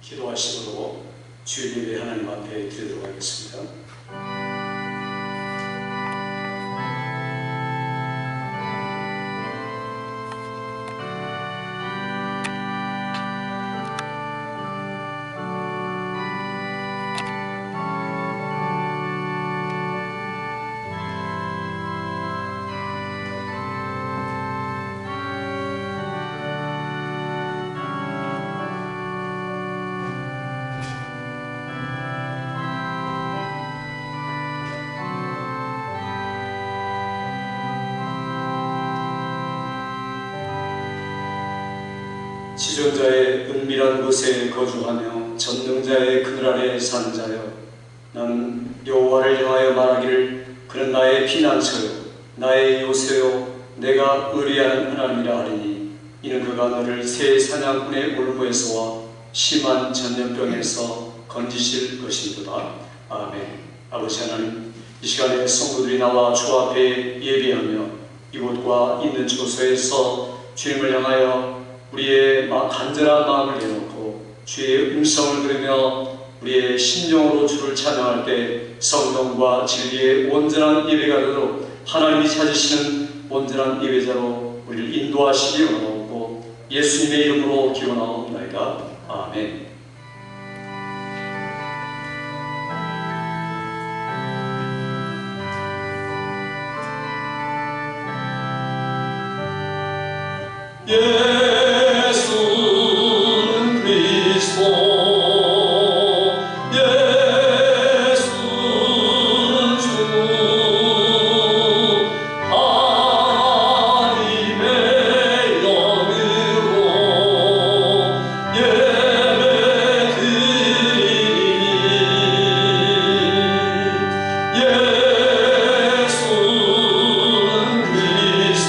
기도하시도록 주일 예배 하나님 앞에 드리도록 하겠습니다. 지존자의 은밀한 곳에 거주하며 전능자의 그늘 아래 사는 자여, 나는 여호와를 향하여 말하기를 그는 나의 피난처요 나의 요새요 내가 의뢰하는 하나님이라 하리니, 이는 그가 너를 새 사냥꾼의 올무에서와 심한 전염병에서 건지실 것이니로다. 아멘. 아버지 하나님, 이 시간에 성도들이 나와 주 앞에 예배하며 이곳과 있는 초소에서 주님을 향하여 우리의 간절한 마음을 내놓고 주의 음성을 들으며 우리의 심령으로 주를 찬양할 때 성령과 진리의 온전한 예배가 되도록 하나님이 찾으시는 온전한 예배자로 우리를 인도하시기 원하옵고 예수님의 이름으로 기원하옵나이다. 아멘. 예수는 그리스도, 예수는 주, 하나님의 영으로 예배드리니, 예수는 그리스도,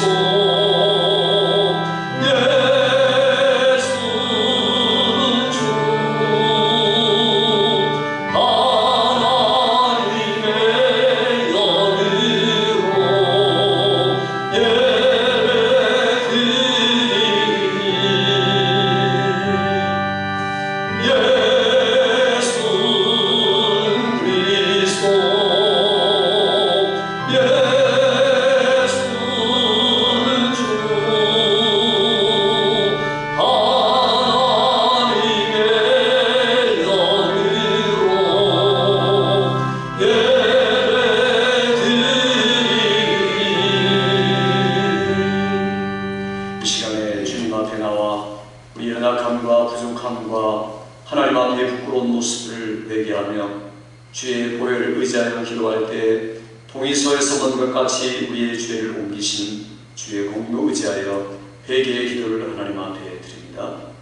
하나님 앞에 부끄러운 모습을 회개하며 주의 보혈을 의지하여 기도할 때 동의서에서 본 것 같이 우리의 죄를 옮기신 주의 공로 의지하여 회개의 기도를 하나님 앞에 드립니다.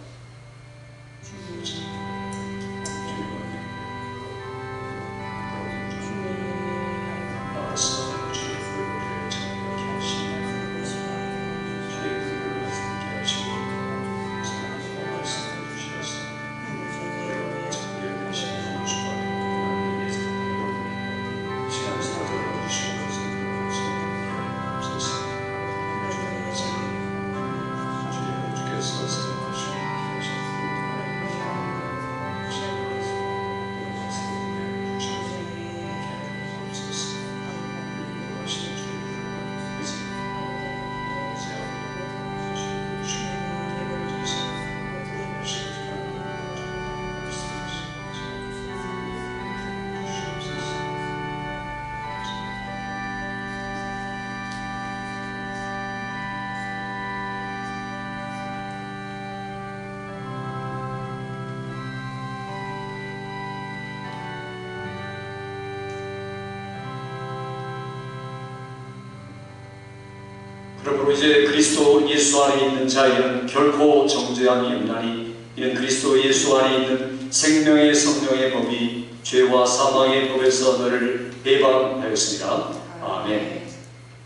그러므로 이제 그리스도 예수 안에 있는 자에게는 결코 정죄함이 없나니, 이는 그리스도 예수 안에 있는 생명의 성령의 법이 죄와 사망의 법에서 너를 해방하였습니다. 아멘.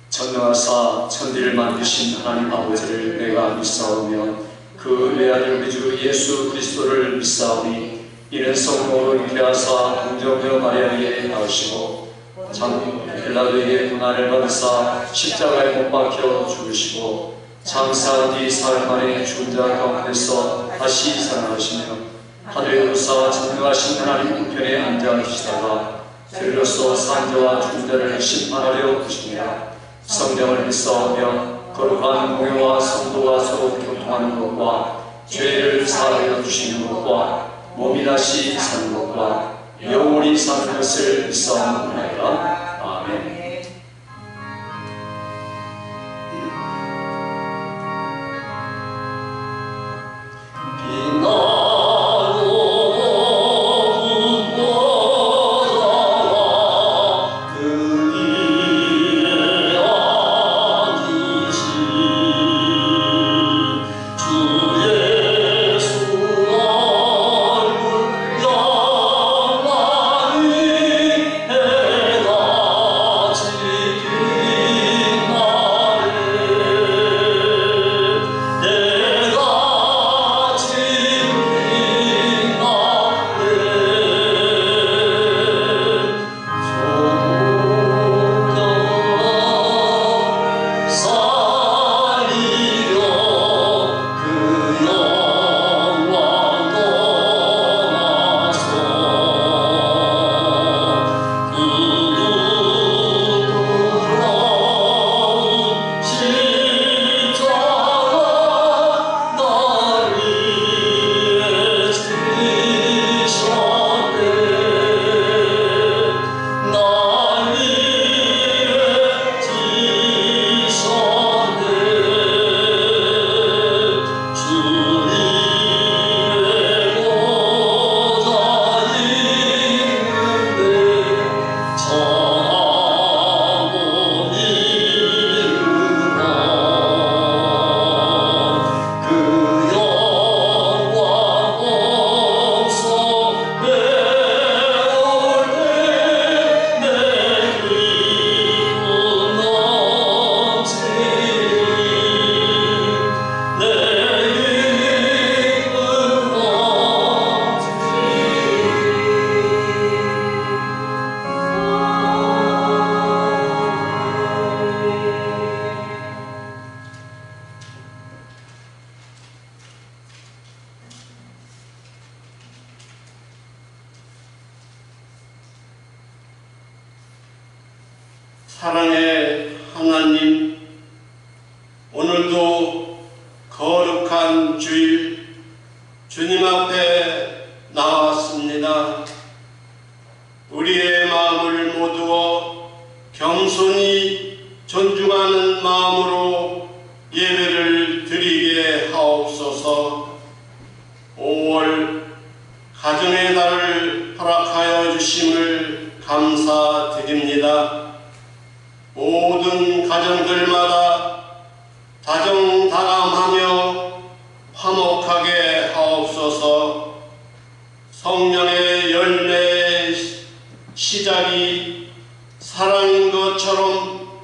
전능하사 천지를 만드신 하나님 아버지를 내가 믿사오며 그 외아들 우리 주 예수 그리스도를 믿사오니, 이는 성령으로 잉태하사 동정녀 마리아에게 낳으시고 장 빌라도에게 고난을 받으사 십자가에 못 박혀 죽으시고 장사한 뒤 사흘 만에 죽은 자 가운데서 다시 살아나시며 하늘의 우사 전능하신 하나님 우편에 앉아 계시다가 들로서 산자와 죽은 자를 심판하려 오시니라. 성령을 믿사오며 거룩한 공회와 성도가 서로 교통하는 것과 죄를 사하여 주시는 것과 몸이 다시 사는 것과 영원히 사는 것을 믿사옵나이다. 아멘. 사랑의 하나님, 오늘도 거룩한 주일 주님 앞에 나왔습니다. 우리의 마음을 모두어 겸손히 존중하는 마음으로 예배를 드리게 하옵소서. 5월 가정의 달을 허락하여 주심을 감사드립니다. 모든 가정들마다 다정다감하며 화목하게 하옵소서. 성령의 열매의 시작이 사랑인 것처럼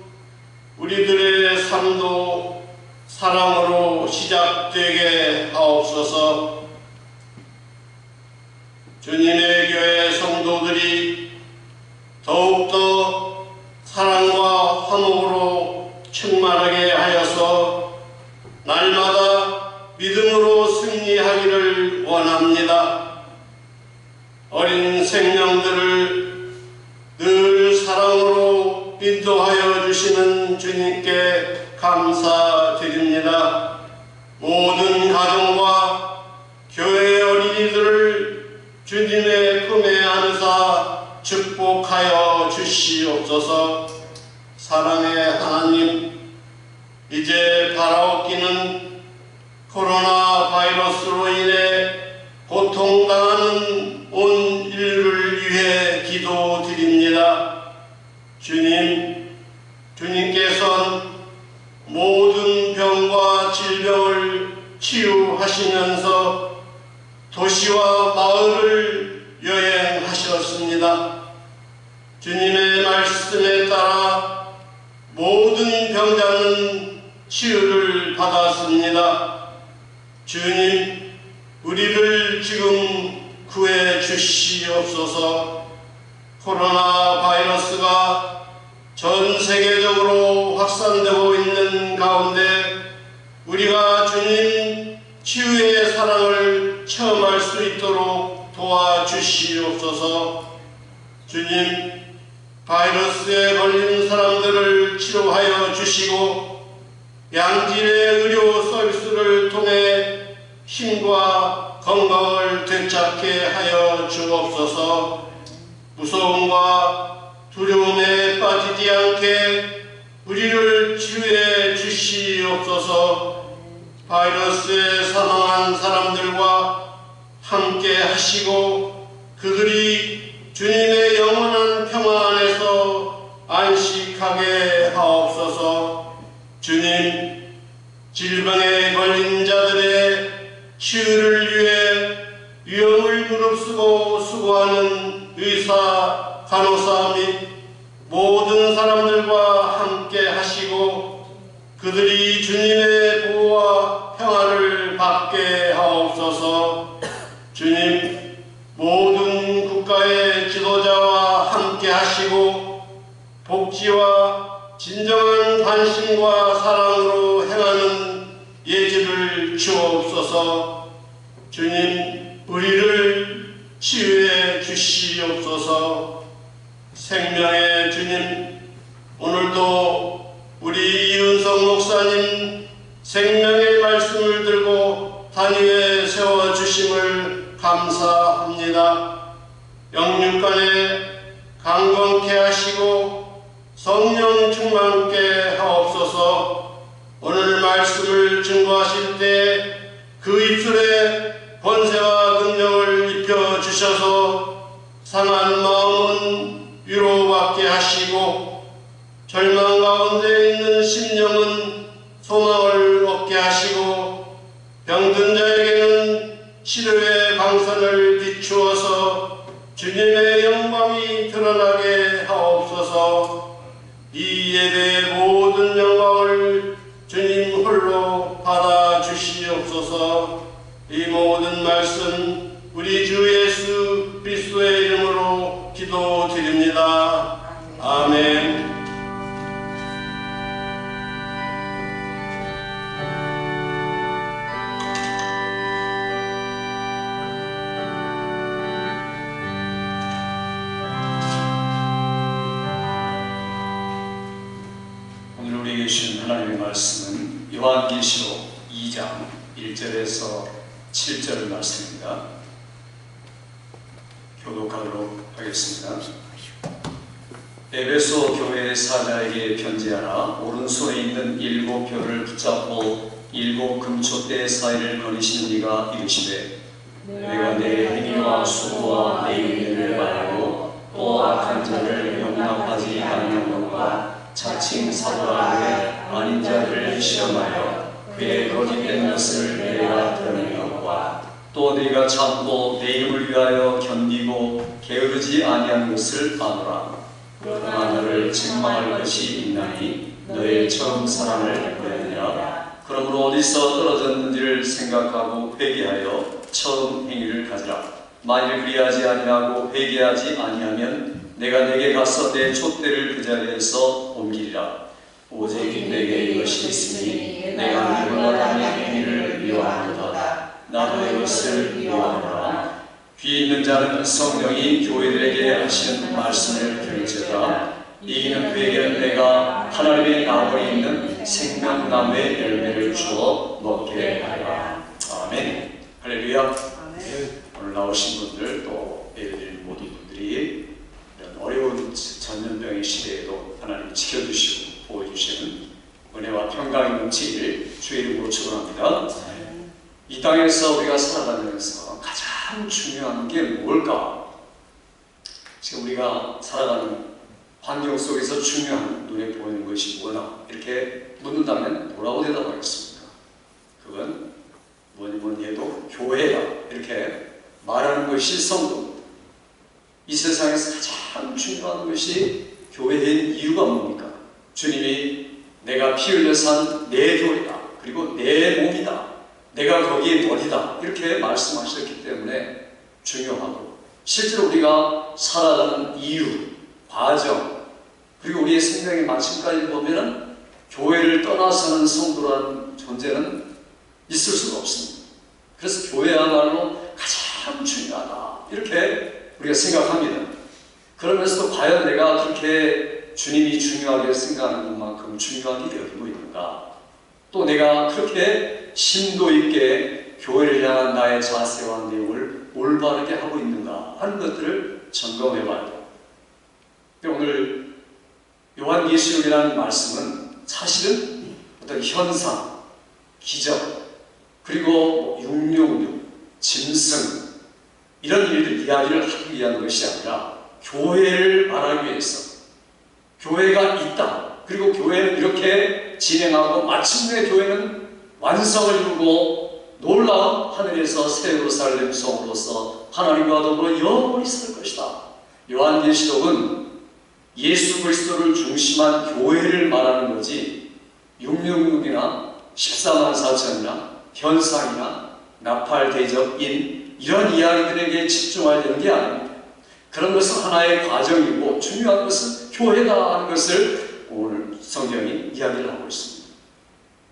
우리들의 삶도 사랑으로 시작되게 하옵소서. 주님의 교회 성도들이 더욱더 사랑과 화목으로 충만하게 하여서 날마다 믿음으로 승리하기를 원합니다. 어린 생명들을 늘 사랑으로 인도하여 주시는 주님께 감사드립니다. 모든 가정과 교회 어린이들을 주님의 품에 안으사 축복하여 주시옵소서. 사랑의 하나님, 이제 바라옵기는 코로나 바이러스로 인해 고통당하는 온 인류를 위해 기도드립니다. 주님께서는 모든 병과 질병을 치유하시면서 도시와 마을을 여행하셨습니다. 주님의 말씀에 따라 모든 병자는 치유를 받았습니다. 주님, 우리를 지금 구해 주시옵소서. 코로나 바이러스가 전 세계적으로 확산되고 있는 가운데 우리가 주님 치유의 사랑을 체험할 순종할 수 있도록 도와주시옵소서. 주님, 바이러스에 걸린 사람들을 치료하여 주시고 양질의 의료 서비스를 통해 힘과 건강을 되찾게 하여 주옵소서. 무서움과 두려움에 빠지지 않게 우리를 치유해 주시옵소서. 바이러스에 사망한 사람들과 함께 하시고 그들이 주님의 영원한 평화 안에서 안식하게 하옵소서. 주님, 질병에 걸린 자들의 치유를 위해 위험을 무릅쓰고 수고하는 의사, 간호사 및 모든 사람들과 함께 하시고 그들이 주님의 보호와 평화를 받게 하옵소서. 주님, 모든 국가의 지도자와 함께 하시고 복지와 진정한 관심과 사랑으로 행하는 예지를 주옵소서. 주님, 우리를 치유해 주시옵소서. 생명의 주님, 오늘도 우리 이은성 목사님 생명의 말씀을 들고 단위에 세워주심을 감사합니다. 영육간에 강건케 하시고 성령 충만케 하옵소서. 오늘 말씀을 증거하실 때 그 입술에 권세와 능력을 입혀주셔서 상한 마음은 위로받게 하시고 절망 가운데 있는 심령은 소망을 얻게 하시고 병든 자에게는 치료의 광선을 비추어서 주님의 영광이 드러나게 하옵소서. 이 예배의 모든 영광을 주님 홀로 받아 주시옵소서. 이 모든 말씀 우리 주 예수 그리스도의 이름으로 기도드립니다. 아멘. 오늘 우리에게 주신 하나님의 말씀은 요한계시록 2장 1절에서 7절 말씀입니다. 교독하도록 하겠습니다. 에베소 교회의 사자에게 편지하라. 오른손에 있는 7별을 붙잡고 7 금촛대 사이를 거니시는 이가 이르시되 내가 내 행위와 수고와 내 인내를 말하고 또 악한 자를 용납하지 않는 것과 자칭 사도라되 아닌 자들을 시험하여 그의 거짓된 것을 내가 드러낸 것과 또 네가 참고 내 이름을 위하여 견디고 게으르지 아니한 것을 아노라. 그러나 너를 책망할 것이 있나니 너의 처음 사랑을 버렸느니라. 그러므로 어디서 떨어졌는지를 생각하고 회개하여 처음 행위를 가지라. 만일 그리하지 아니하고 회개하지 아니하면 내가 내게 가서 내 촛대를 그 자리에서 옮기리라. 오직 내게 이것이 있으니 내가 누구나 남의 행위를 미워하노다. 나도 이것을 미워하노라. 귀 있는 자는 성령이 교회들에게 하시는 말씀을 들을지어다. 이기는 그에게는 내가 하나님의 나무에 있는 생명나무의 열매를 주어 먹게 하리라. 아멘. 할렐루야. 오늘 나오신 분들 또 예배드리는 모든 분들이 이런 어려운 전염병의 시대에도 하나님 지켜주시고 보호해주시는 은혜와 평강이 넘치기를 주의 이름으로 축원합니다. 이 땅에서 우리가 살아가면서 가장 중요한 게 뭘까? 지금 우리가 살아가는 환경 속에서 중요한 눈에 보이는 것이 뭐나 이렇게 묻는다면 뭐라고 대답하겠습니까? 그건 뭐니 해도 교회다 이렇게 말하는 것이 성도입니다. 이 세상에서 가장 중요한 것이 교회인 이유가 뭡니까? 주님이 내가 피 흘려 산 내 교회다. 그리고 내 몸이다. 내가 거기에 머리다. 이렇게 말씀하셨기 때문에 중요하고 실제로 우리가 살아가는 이유, 과정 그리고 우리의 생명의 마침까지 보면은 교회를 떠나서는 성도라는 존재는 있을 수가 없습니다. 그래서 교회야말로 가장 이렇게 우리가 생각합니다. 그러면서도 과연 내가 그렇게 주님이 중요하게 생각하는 것만큼 중요하게 여기고 있는가? 또 내가 그렇게 심도 있게 교회를 향한 나의 자세와 내용을 올바르게 하고 있는가 하는 것들을 점검해 봐야 돼요. 오늘 요한계시록이라는 말씀은 사실은 어떤 현상, 기적, 그리고 육룡, 짐승 이런 일들 이야기를 하기 위한 것이 아니라 교회를 말하기 위해서 교회가 있다. 그리고 교회는 이렇게 진행하고 마침내 교회는 완성을 이루고 놀라운 하늘에서 새 예루살렘 성으로서 하나님과 더불어 영원히 살 것이다. 요한계시록은 예수 그리스도를 중심한 교회를 말하는 거지 666이나 14만 4천이나 현상이나 나팔 대접인 이런 이야기들에게 집중해야 되는 게 아닙니다. 그런 것은 하나의 과정이고 중요한 것은 교회다 하는 것을 오늘 성경이 이야기를 하고 있습니다.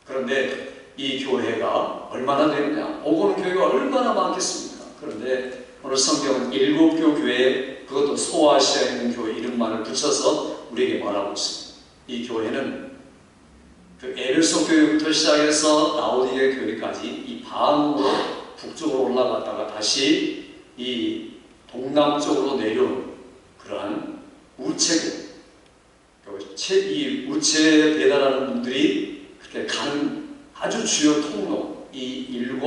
그런데 이 교회가 얼마나 되느냐? 오고는 교회가 얼마나 많겠습니까? 그런데 오늘 성경은 7교 교회, 그것도 소아시아에 있는 교회 이름만을 붙여서 우리에게 말하고 있습니다. 이 교회는 그 에베소 교회부터 시작해서 라오디게 교회까지 이 방으로 북쪽으로 올라갔다가 다시 이 동남쪽으로 내려온 그러한 우체국, 이 우체에 배달하는 분들이 그렇게 가는 아주 주요 통로, 이 7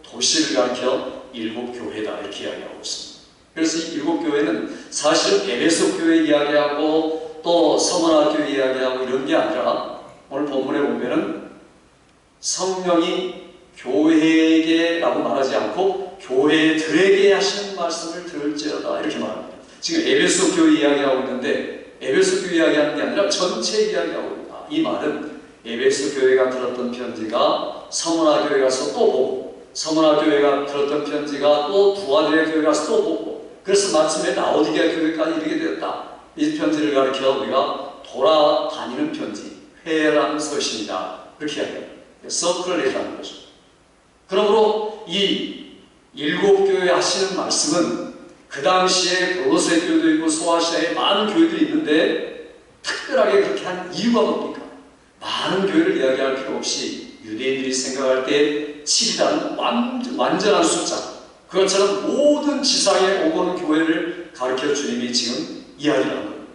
도시를 가리켜 7 교회다 이렇게 이야기하고 있습니다. 그래서 이 7 교회는 사실은 에베소 교회 이야기하고 또 서머나 교회 이야기하고 이런 게 아니라 오늘 본문에 보면은 성령이 교회에게라고 말하지 않고 교회들에게 하시는 말씀을 들을지어다 이렇게 말합니다. 지금 에베소 교회 이야기하고 있는데 에베소 교회 이야기하는 게 아니라 전체 이야기하고 있다. 이 말은 에베소 교회가 들었던 편지가 서머나 교회 가서 또 보고 서머나 교회가 들었던 편지가 또 두아디아 교회 가서 또 보고 그래서 마침내 라오디게아 교회까지 이르게 되었다. 이 편지를 가리켜 우리가 돌아다니는 편지, 회랑 서신이다 이렇게 이야기합니다. 서클을 얘기하는 거죠. 그러므로 이 7 교회 하시는 말씀은 그 당시에 골로새 교회도 있고 소아시아에 많은 교회들이 있는데 특별하게 그렇게 한 이유가 뭡니까? 많은 교회를 이야기할 필요 없이 유대인들이 생각할 때 7이라는 완전한 숫자, 그것처럼 모든 지상에 오고는 교회를 가르쳐 주님이 지금 이야기를 하는 거예요.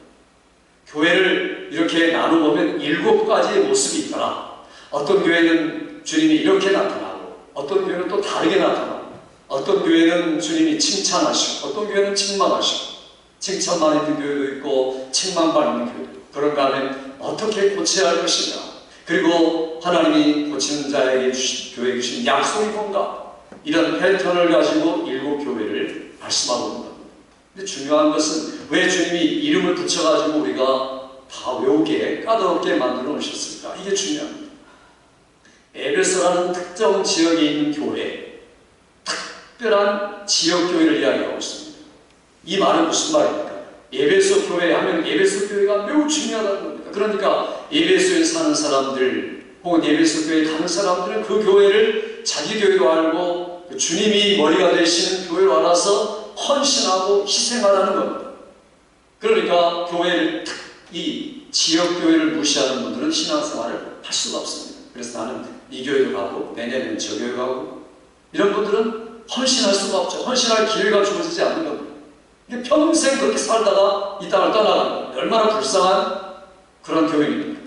교회를 이렇게 나눠보면 7가지의 모습이 있더라. 어떤 교회는 주님이 이렇게 나타나고 어떤 교회는 또 다르게 나타나고 어떤 교회는 주님이 칭찬하시고 어떤 교회는 책망하시고 칭찬만 있는 교회도 있고 책망만 있는 교회도 있고 그런가 하면 어떻게 고쳐야 할 것이냐 그리고 하나님이 고치는 자에게 교회에 주신 약속이 뭔가 이런 패턴을 가지고 7 교회를 말씀하고 있는 겁니다. 근데 중요한 것은 왜 주님이 이름을 붙여가지고 우리가 다 외우게 까다롭게 만들어 놓으셨을까? 이게 중요합니다. 에베소라는 특정 지역에 있는 교회, 특별한 지역교회를 이야기하고 있습니다. 이 말은 무슨 말입니까? 에베소 교회 하면 에베소 교회가 매우 중요하다는 겁니다. 그러니까 에베소에 사는 사람들 혹은 에베소 교회에 가는 사람들은 그 교회를 자기 교회로 알고 주님이 머리가 되시는 교회로 알아서 헌신하고 희생하라는 겁니다. 그러니까 교회를 이 지역교회를 무시하는 분들은 신앙생활을 할 수가 없습니다. 그래서 나는 이 교회로 가고 내년에는 저 교회 가고 이런 분들은 헌신할 수가 없죠. 헌신할 기회가 주어지지 않는 겁니다. 평생 그렇게 살다가 이 땅을 떠나가는 겁니다. 얼마나 불쌍한 그런 교회입니까?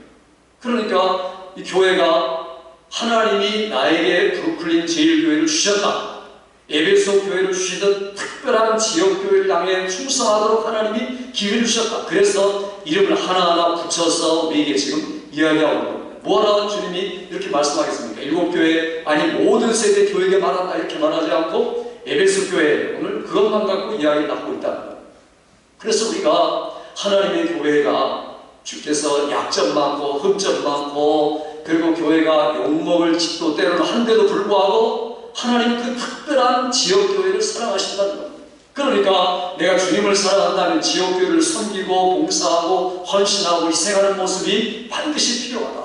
그러니까 이 교회가 하나님이 나에게 브루클린 제일교회를 주셨다. 에베소 교회를 주시던 특별한 지역교회를 향해 충성하도록 하나님이 기회를 주셨다. 그래서 이름을 하나하나 붙여서 우리에게 지금 이야기하고 있는 겁니다. 뭐하러 주님이 이렇게 말씀하겠습니까? 7 교회 아니 모든 세대 교회에게 말한다 이렇게 말하지 않고 에베소 교회 오늘 그것만 갖고 이야기를 하고 있다는 거예요. 그래서 우리가 하나님의 교회가 주께서 약점 많고 흠점 많고 그리고 교회가 욕먹을 짓도 때로는 한데도 불구하고 하나님은 그 특별한 지역교회를 사랑하신다는 겁니다. 그러니까 내가 주님을 사랑한다면 지역교회를 섬기고 봉사하고 헌신하고 희생하는 모습이 반드시 필요하다.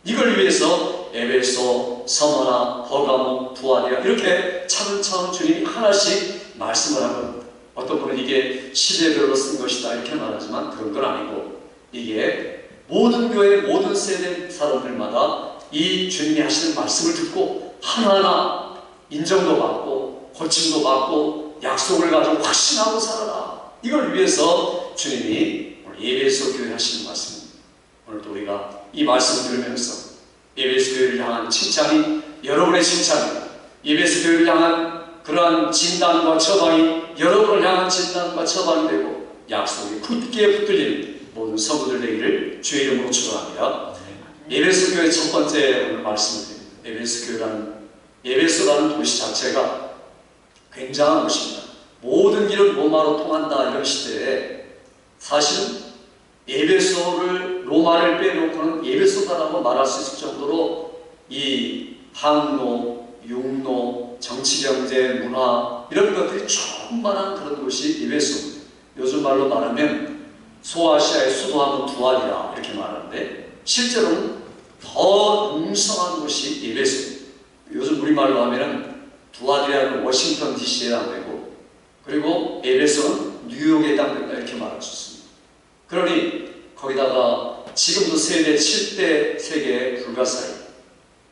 이걸 위해서 에베소, 서머나 버가모 두아디아 이렇게 차근차근 주님이 하나씩 말씀을 한 겁니다. 어떤 분은 이게 시대별로 쓴 것이다 이렇게 말하지만 그런 건 아니고 이게 모든 교회 모든 세대 사람들마다 이 주님이 하시는 말씀을 듣고 하나하나 인정도 받고 고침도 받고 약속을 가지고 확신하고 살아라. 이걸 위해서 주님이 오늘 예배에서 교회 하시는 말씀입니다. 오늘도 우리가 이 말씀을 들으면서 예배에서 교회를 향한 칭찬이 여러분의 칭찬입니다. 예배에서 교회를 향한 그러한 진단과 처방이 여러분을 향한 진단과 처방이 되고 약속이 굳게 붙들리는 모든 성도들 되기를 주의 이름으로 축원합니다. 예배소 교회 첫 번째 오늘 말씀을 드립니다. 에베소라는 도시 자체가 굉장한 곳입니다. 모든 길은 로마로 통한다 이런 시대에 사실은 에베소를 로마를 빼놓고는 에베소다라고 말할 수 있을 정도로 이 항로, 육로, 정치, 경제, 문화 이런 것들이 충만한 그런 곳이 에베소입니다. 요즘 말로 말하면 소아시아의 수도하면 두아리라 이렇게 말하는데 실제로는 더 웅성한 곳이 에베소입니다. 요즘 우리말로 하면은 두아리라는 워싱턴 DC에 해당되고 그리고 에베소는 뉴욕에 해당된다 이렇게 말할 수 있습니다. 그러니 거기다가 지금도 세계 7대 세계의 불가사의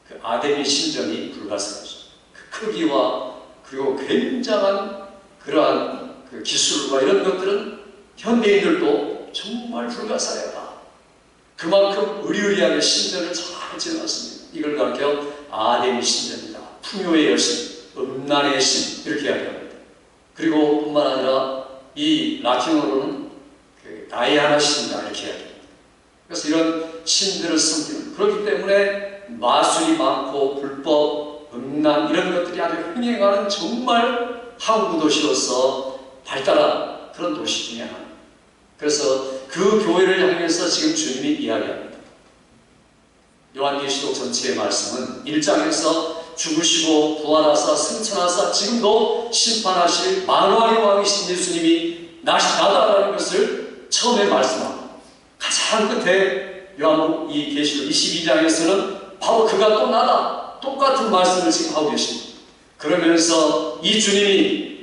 그 아데미 신전이 불가사의죠. 그 크기와 그리고 굉장한 그러한 그 기술과 이런 것들은 현대인들도 정말 불가사의하다. 그만큼 의리의리하게 신전을 잘 지어놨습니다. 이걸 가르쳐 아데미 신전이다. 풍요의 여신, 음란의 신 이렇게 이야기합니다. 그리고 뿐만 아니라 이 라틴어로는 그 다이아나 신이다 이렇게 이야기합니다. 그래서 이런 신들을 섬기는 그렇기 때문에 마술이 많고 불법, 음란 이런 것들이 아주 흥행하는 정말 항구 도시로서 발달한 그런 도시 중에 하나. 그래서 그 교회를 향해서 지금 주님이 이야기합니다. 요한계시록 전체의 말씀은 1장에서 죽으시고 부활하사 승천하사 지금도 심판하실 만왕의 왕이신 예수님이 나다라는 것을 처음에 말씀합니다. 가장 끝에 요한 이 계시록 22장에서는 바로 그가 또 나다. 똑같은 말씀을 지금 하고 계십니다. 그러면서 이 주님이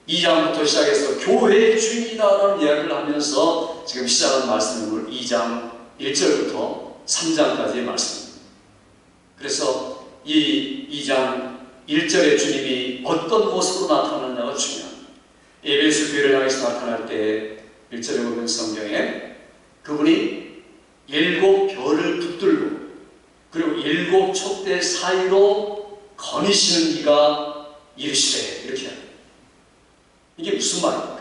2장부터 시작해서 교회의 주인이다라는 이야기를 하면서 지금 시작한 말씀은 2장 1절부터 3장까지의 말씀입니다. 그래서 이 2장 1절의 주님이 어떤 모습으로 나타나느냐가 중요합니다. 에베소 교회를 향해서 나타날 때 1절에 보면 성경에 그분이 7 별을 붙들고 그리고 7 촛대 사이로 거니시는 이가 이르시되 이렇게 합니다. 이게 무슨 말입니까?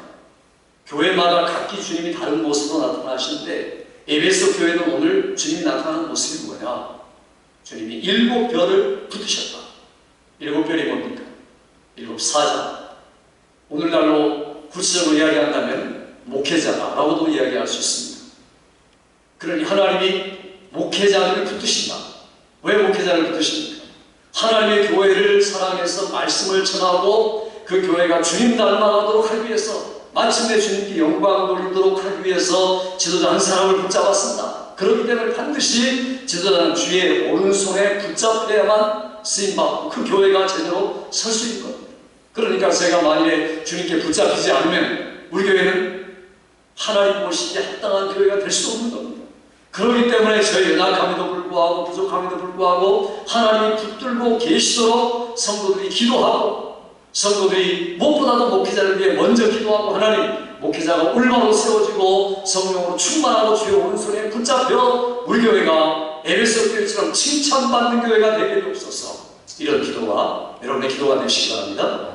교회마다 각기 주님이 다른 모습으로 나타나시는데 에베소 교회는 오늘 주님이 나타나는 모습이 뭐냐? 주님이 7 별을 붙으셨다. 7 별이 뭡니까? 7 사자. 오늘날로 구체적으로 이야기한다면 목회자다라고도 이야기할 수 있습니다. 그러니 하나님이 목회자를 붙으신다. 왜 목회자를 붙으십니까? 하나님의 교회를 사랑해서 말씀을 전하고 그 교회가 주님 닮아가도록 하기 위해서 마침내 주님께 영광 돌리도록 하기 위해서 지도자 한 사람을 붙잡았습니다. 그렇기 때문에 반드시 지도자는 주의 오른손에 붙잡혀야만 쓰임받고 그 교회가 제대로 설 수 있는 겁니다. 그러니까 제가 만일에 주님께 붙잡히지 않으면 우리 교회는 하나님 보시기에 합당한 교회가 될 수 없는 겁니다. 그렇기 때문에 저희 연약함에도 불구하고 부족함에도 불구하고 하나님이 붙들고 계시도록 성도들이 기도하고 성도들이 무엇보다도 목회자를 위해 먼저 기도하고 하나님 목회자가 올바로 세워지고 성령으로 충만하고 주의 오른손에 붙잡혀 우리 교회가 에베소 교회처럼 칭찬받는 교회가 되게 없어서 이런 기도가 여러분의 기도가 되시기 바랍니다.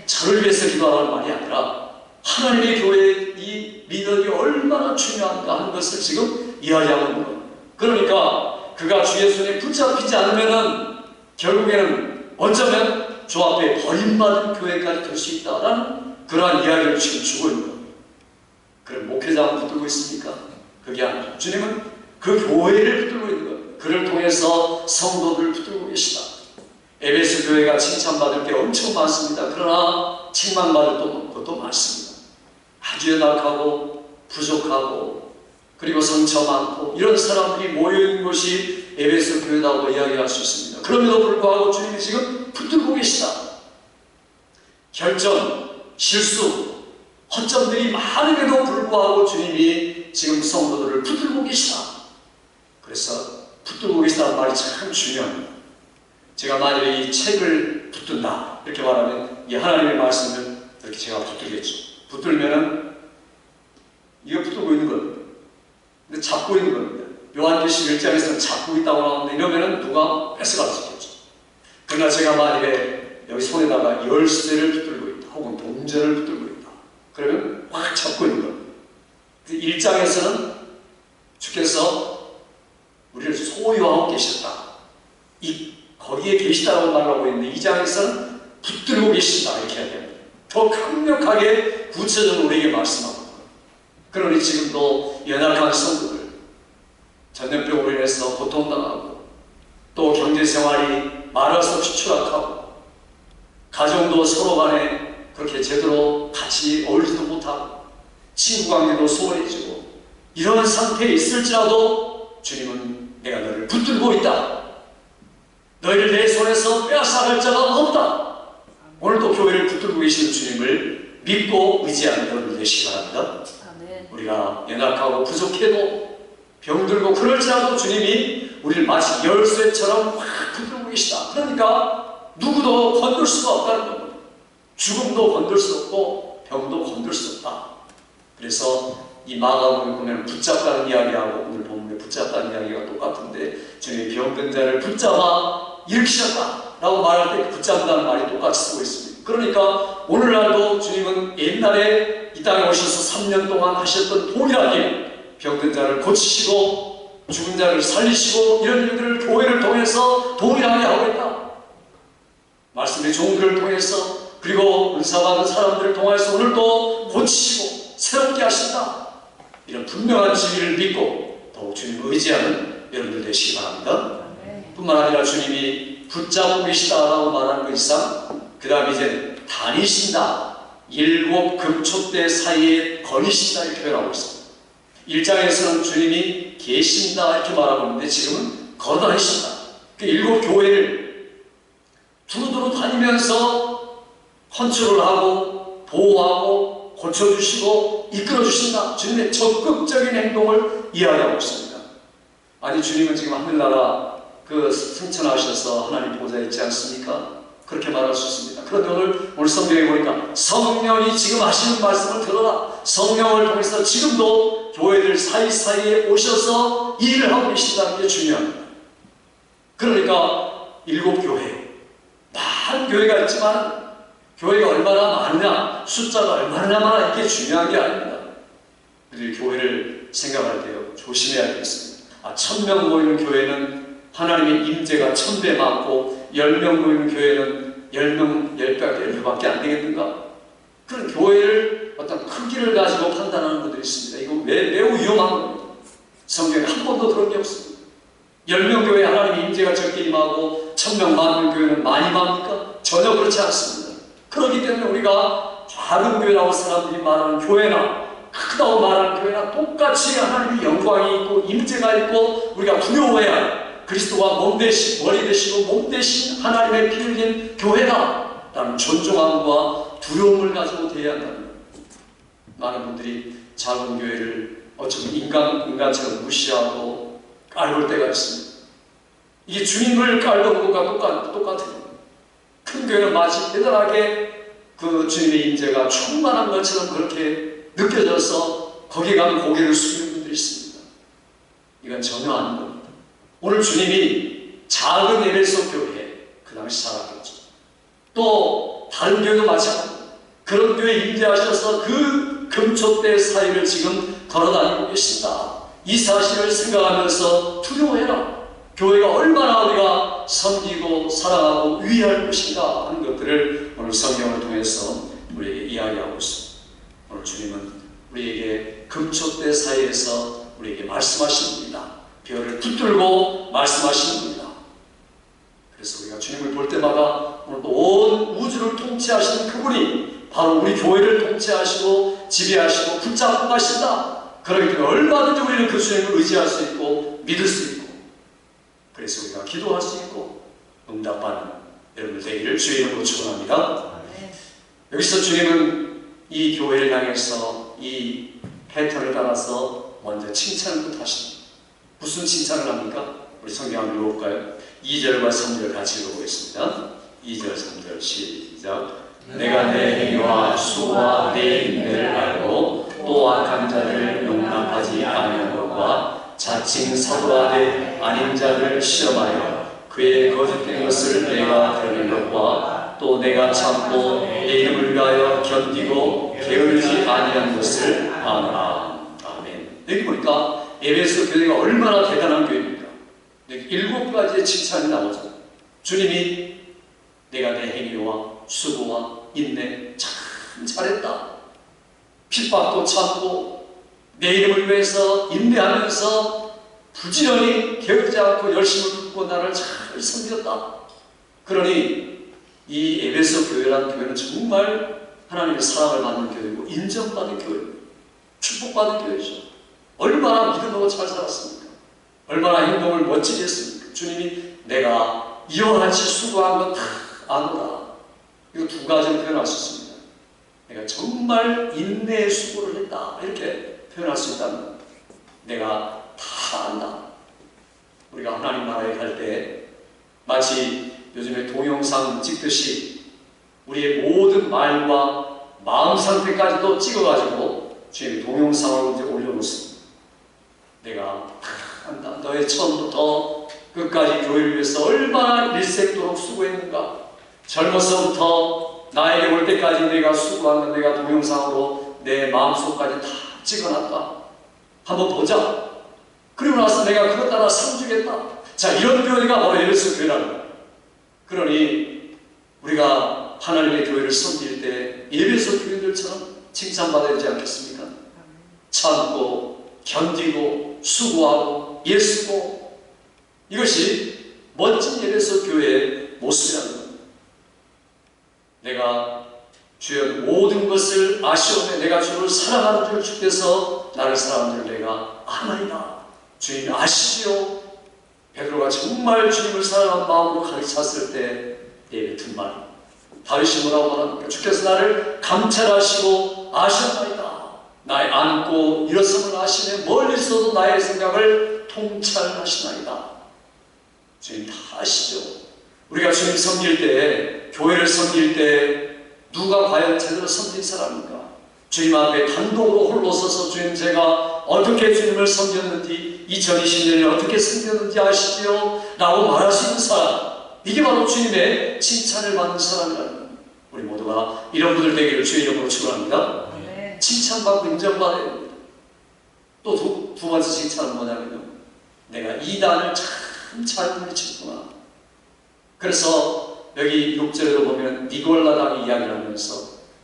저를 위해서 기도하라는 말이 아니라 하나님의 교회의 이 믿음이 얼마나 중요한가 하는 것을 지금 이야기하고 있는 겁니다. 그러니까 그가 주의 손에 붙잡히지 않으면은 결국에는 어쩌면 주 앞에 버림받은 교회까지 될 수 있다라는 그러한 이야기를 지금 주고 있는 겁니다. 그럼 목회자만 붙들고 있습니까? 그게 아니죠. 주님은 그 교회를 붙들고 있는 겁니다. 그를 통해서 성도들을 붙들고 계시다. 에베소 교회가 칭찬받을 게 엄청 많습니다. 그러나 책망받을 것도 많습니다. 아주 연약하고 부족하고 그리고 상처 많고 이런 사람들이 모여있는 곳이 에베소 교회다고 이야기할 수 있습니다. 그럼에도 불구하고 주님이 지금 붙들고 계시다. 결점, 실수, 허점들이 많음에도 불구하고 주님이 지금 성도들을 붙들고 계시다. 그래서 붙들고 계시다는 말이 참 중요합니다. 제가 만약에 이 책을 붙든다 이렇게 말하면 이 하나님의 말씀을 이렇게 제가 붙들겠죠. 붙들면은 이거 붙들고 있는 겁니다. 근데 잡고 있는 겁니다. 요한계시록 1장에서는 잡고 있다고 나오는데 이러면은 누가 뺏어갈 수 있겠죠. 그러나 제가 만약에 여기 손에다가 열쇠를 붙들고 있다 혹은 동전을 붙들고 있다 그러면 확 잡고 있는 겁니다. 1장에서는 주께서 우리를 소유하고 계셨다. 거기에 계시다라고 말하고 있는데 2장에서는 붙들고 계신다 이렇게 해야 됩니다. 더 강력하게 구체적으로 우리에게 말씀하고 그러니 지금도 연약한 성도들 전염병으로 인해서 고통당하고 또 경제생활이 말할 수 없이 추락하고 가정도 서로 간에 그렇게 제대로 같이 어울리지도 못하고 친구관계도 소원해지고 이런 상태에 있을지라도 주님은 내가 너를 붙들고 있다. 너희를 내 손에서 빼앗아갈 자가 없다. 오늘도 교회를 붙들고 계시는 주님을 믿고 의지하는 여러분 되시기 바랍니다. 우리가 연약하고 부족해도 병들고 그럴지라도 주님이 우리를 마치 열쇠처럼 확 붙들고 계시다. 그러니까 누구도 건들 수가 없다는 겁니다. 죽음도 건들 수 없고 병도 건들 수 없다. 그래서 이 마가복음에 보면 붙잡다는 이야기하고 오늘 본문에 붙잡다는 이야기가 똑같은데 주님이 병든 자를 붙잡아 일으키셨다 라고 말할 때 붙잡다는 말이 똑같이 쓰고 있습니다. 그러니까 오늘날도 주님은 옛날에 이 땅에 오셔서 3년 동안 하셨던 동일하게 병든 자를 고치시고 죽은 자를 살리시고 이런 일들을 교회를 통해서 동일하게 하고 있다. 말씀의 종들을 통해서 그리고 은사받은 사람들을 통해서 오늘도 고치시고 새롭게 하신다. 이런 분명한 진리를 믿고 더욱 주님을 의지하는 여러분들 되시기 바랍니다. 뿐만 아니라 주님이 붙잡고 계시다라고 말하는 것 이상 그 다음에 이제 다니신다. 7 금촛대 사이에 거니신다 이렇게 표현하고 있습니다. 1장에서는 주님이 계신다 이렇게 말하고 있는데 지금은 걸어다니신다. 그 7 교회를 두루두루 다니면서 컨트롤 하고 보호하고 고쳐주시고 이끌어주신다. 주님의 적극적인 행동을 이야기하고 있습니다. 아니 주님은 지금 하늘나라 그 승천하셔서 하나님 보좌에 있지 않습니까? 그렇게 말할 수 있습니다. 그런데 오늘 성경에 보니까 성령이 지금 하시는 말씀을 들어라. 성령을 통해서 지금도 교회들 사이사이에 오셔서 일을 하고 계신다는 게 중요합니다. 그러니까 7 교회 많은 교회가 있지만 교회가 얼마나 많으냐 숫자가 얼마나 많아 이게 중요한 게 아닙니다. 우리 교회를 생각할 때 조심해야 되겠습니다. 1000명 모이는 교회는 하나님의 임재가 1000배 많고 10명 모이는 교회는 10명, 10배밖에 안 되겠는가? 그런 교회를 어떤 크기를 가지고 판단하는 분들이 있습니다. 이거 매우 위험한 겁니다. 성경에 한 번도 그런 게 없습니다. 10명 교회 하나님의 임재가 적게 임하고 1000명 많은 교회는 많이 임합니까? 전혀 그렇지 않습니다. 그렇기 때문에 우리가 작은 교회라고 사람들이 말하는 교회나 크다고 말하는 교회나 똑같이 하나님의 영광이 있고 임재가 있고 우리가 두려워해야 해요. 그리스도가 머리 되시고 몸 되신 하나님의 피 흘린 교회다 라는 존중함과 두려움을 가지고 대해야 한다는 많은 분들이 작은 교회를 어쩌면 인간처럼 무시하고 깔볼 때가 있습니다. 이게 주님을 깔던 것과 똑같아요. 큰 교회는 마치 대단하게 그 주님의 임재가 충만한 것처럼 그렇게 느껴져서 거기에 가면 고개를 숙이는 분들이 있습니다. 이건 전혀 아닌 겁니다. 오늘 주님이 작은 에베소 교회 그 당시 살았겠죠. 또 다른 교회도 마찬가지입니다. 그런 교회에 임재하셔서 그 금촛대 사이를 지금 걸어다니고 계신다. 이 사실을 생각하면서 두려워해라. 교회가 얼마나 우리가 섬기고 사랑하고 위할 것인가 하는 것들을 오늘 성경을 통해서 우리에게 이야기하고 있습니다. 오늘 주님은 우리에게 금촛대 사이에서 우리에게 말씀하시는 분이다. 별을 붙들고 말씀하시는 분이다. 그래서 우리가 주님을 볼 때마다 오늘도 온 우주를 통치하시는 그분이 바로 우리 교회를 통치하시고 지배하시고 붙잡고 가신다. 그렇기 때문에 얼마든지 우리는 그 주님을 의지할 수 있고 믿을 수 있고 그래서 우리가 기도할 수 있고 응답받는 여러분들 되기를 주의 이름으로 축원합니다. 여기서 주님은 이 교회를 향해서 이 패턴을 따라서 먼저 칭찬을 하십니다. 무슨 칭찬을 합니까? 우리 성경 한번 읽어볼까요? 2절과 3절 같이 읽어보겠습니다. 2절 3절 시작. 내가 내 행위와 수고와 내 인내를 알고 또 악한 자를 용납하지 아니하는 것과 자칭 사도하되 아닌 자를 시험하여 그의 거짓된 것을 내가 드러낸 것과 또 내가 참고 내 이름을 위하여 견디고 게으르지 아니한 것을 아노라. 아멘. 여기 보니까 에베소 교회가 얼마나 대단한 교회입니까? 7가지의 칭찬이 나오죠. 주님이 내가 내 행위와 수고와 인내 참 잘했다. 핍박도 참고 내 이름을 위해서 인내하면서 부지런히 게으르지 않고 열심을 붓고 나를 잘 섬겼다. 그러니 이 에베소 교회라는 교회는 정말 하나님의 사랑을 받는 교회고 인정받는 교회고 축복받는 교회죠. 얼마나 믿음으로 잘 살았습니까? 얼마나 행동을 멋지게 했습니까? 주님이 내가 이와 같이 수고한 건 다 아노라. 이거 2가지로 표현할 수 있습니다. 내가 정말 인내의 수고를 했다. 이렇게 표현할 수 있다면 내가 다 안다. 우리가 하나님 나라에 갈 때 마치 요즘에 동영상 찍듯이 우리의 모든 말과 마음 상태까지도 찍어가지고 주님이 동영상으로 이제 올려놓습니다. 내가 다 안다. 너의 처음부터 끝까지 교회를 위해서 얼마나 일색도록 수고했는가. 젊어서부터 나에게 올 때까지 내가 수고한 건 내가 동영상으로 내 마음속까지 다 찍어놨다. 한번 보자. 그리고 나서 내가 그것 따라 상 주겠다. 자, 이런 교회가 바로 에베소 교회라는 거예요. 그러니 우리가 하나님의 교회를 섬길 때 에베소 교회들처럼 칭찬받아야 되지 않겠습니까? 참고 견디고 수고하고 애쓰고 이것이 멋진 에베소 교회의 모습이라는 겁니다. 내가 주의 모든 것을 아시오매 내가 주를 사랑하는 줄 주께서 나를 사랑하는 줄 내가 아나이다. 주님이 아시지요. 베드로가 정말 주님을 사랑하는 마음으로 가르쳤을 때 내뱉은 말이 다윗이 뭐라고 말합니까? 주께서 나를 감찰하시고 아셨나이다. 나의 앉고 일어섬을 아시네 멀리 있어도 나의 생각을 통찰하시나이다. 주님 다 아시죠. 우리가 주님 섬길 때 교회를 섬길 때 누가 과연 제대로 섬긴 사람인가? 주님 앞에 단독으로 홀로 서서 주님 제가 어떻게 주님을 섬겼는지 2020년에 어떻게 섬겼는지 아시지요? 라고 말할 수 있는 사람, 이게 바로 주님의 칭찬을 받는 사람이라는 겁니다. 우리 모두가 이런 분들 되기를 주의 이름으로 축원합니다. 네. 칭찬받고 인정받아야 됩니다. 또 두 번째 칭찬은 뭐냐면요, 내가 이단을 참 잘 물리쳤구나. 그래서 여기 6절에도 보면 니골라당이 이야기를 하면서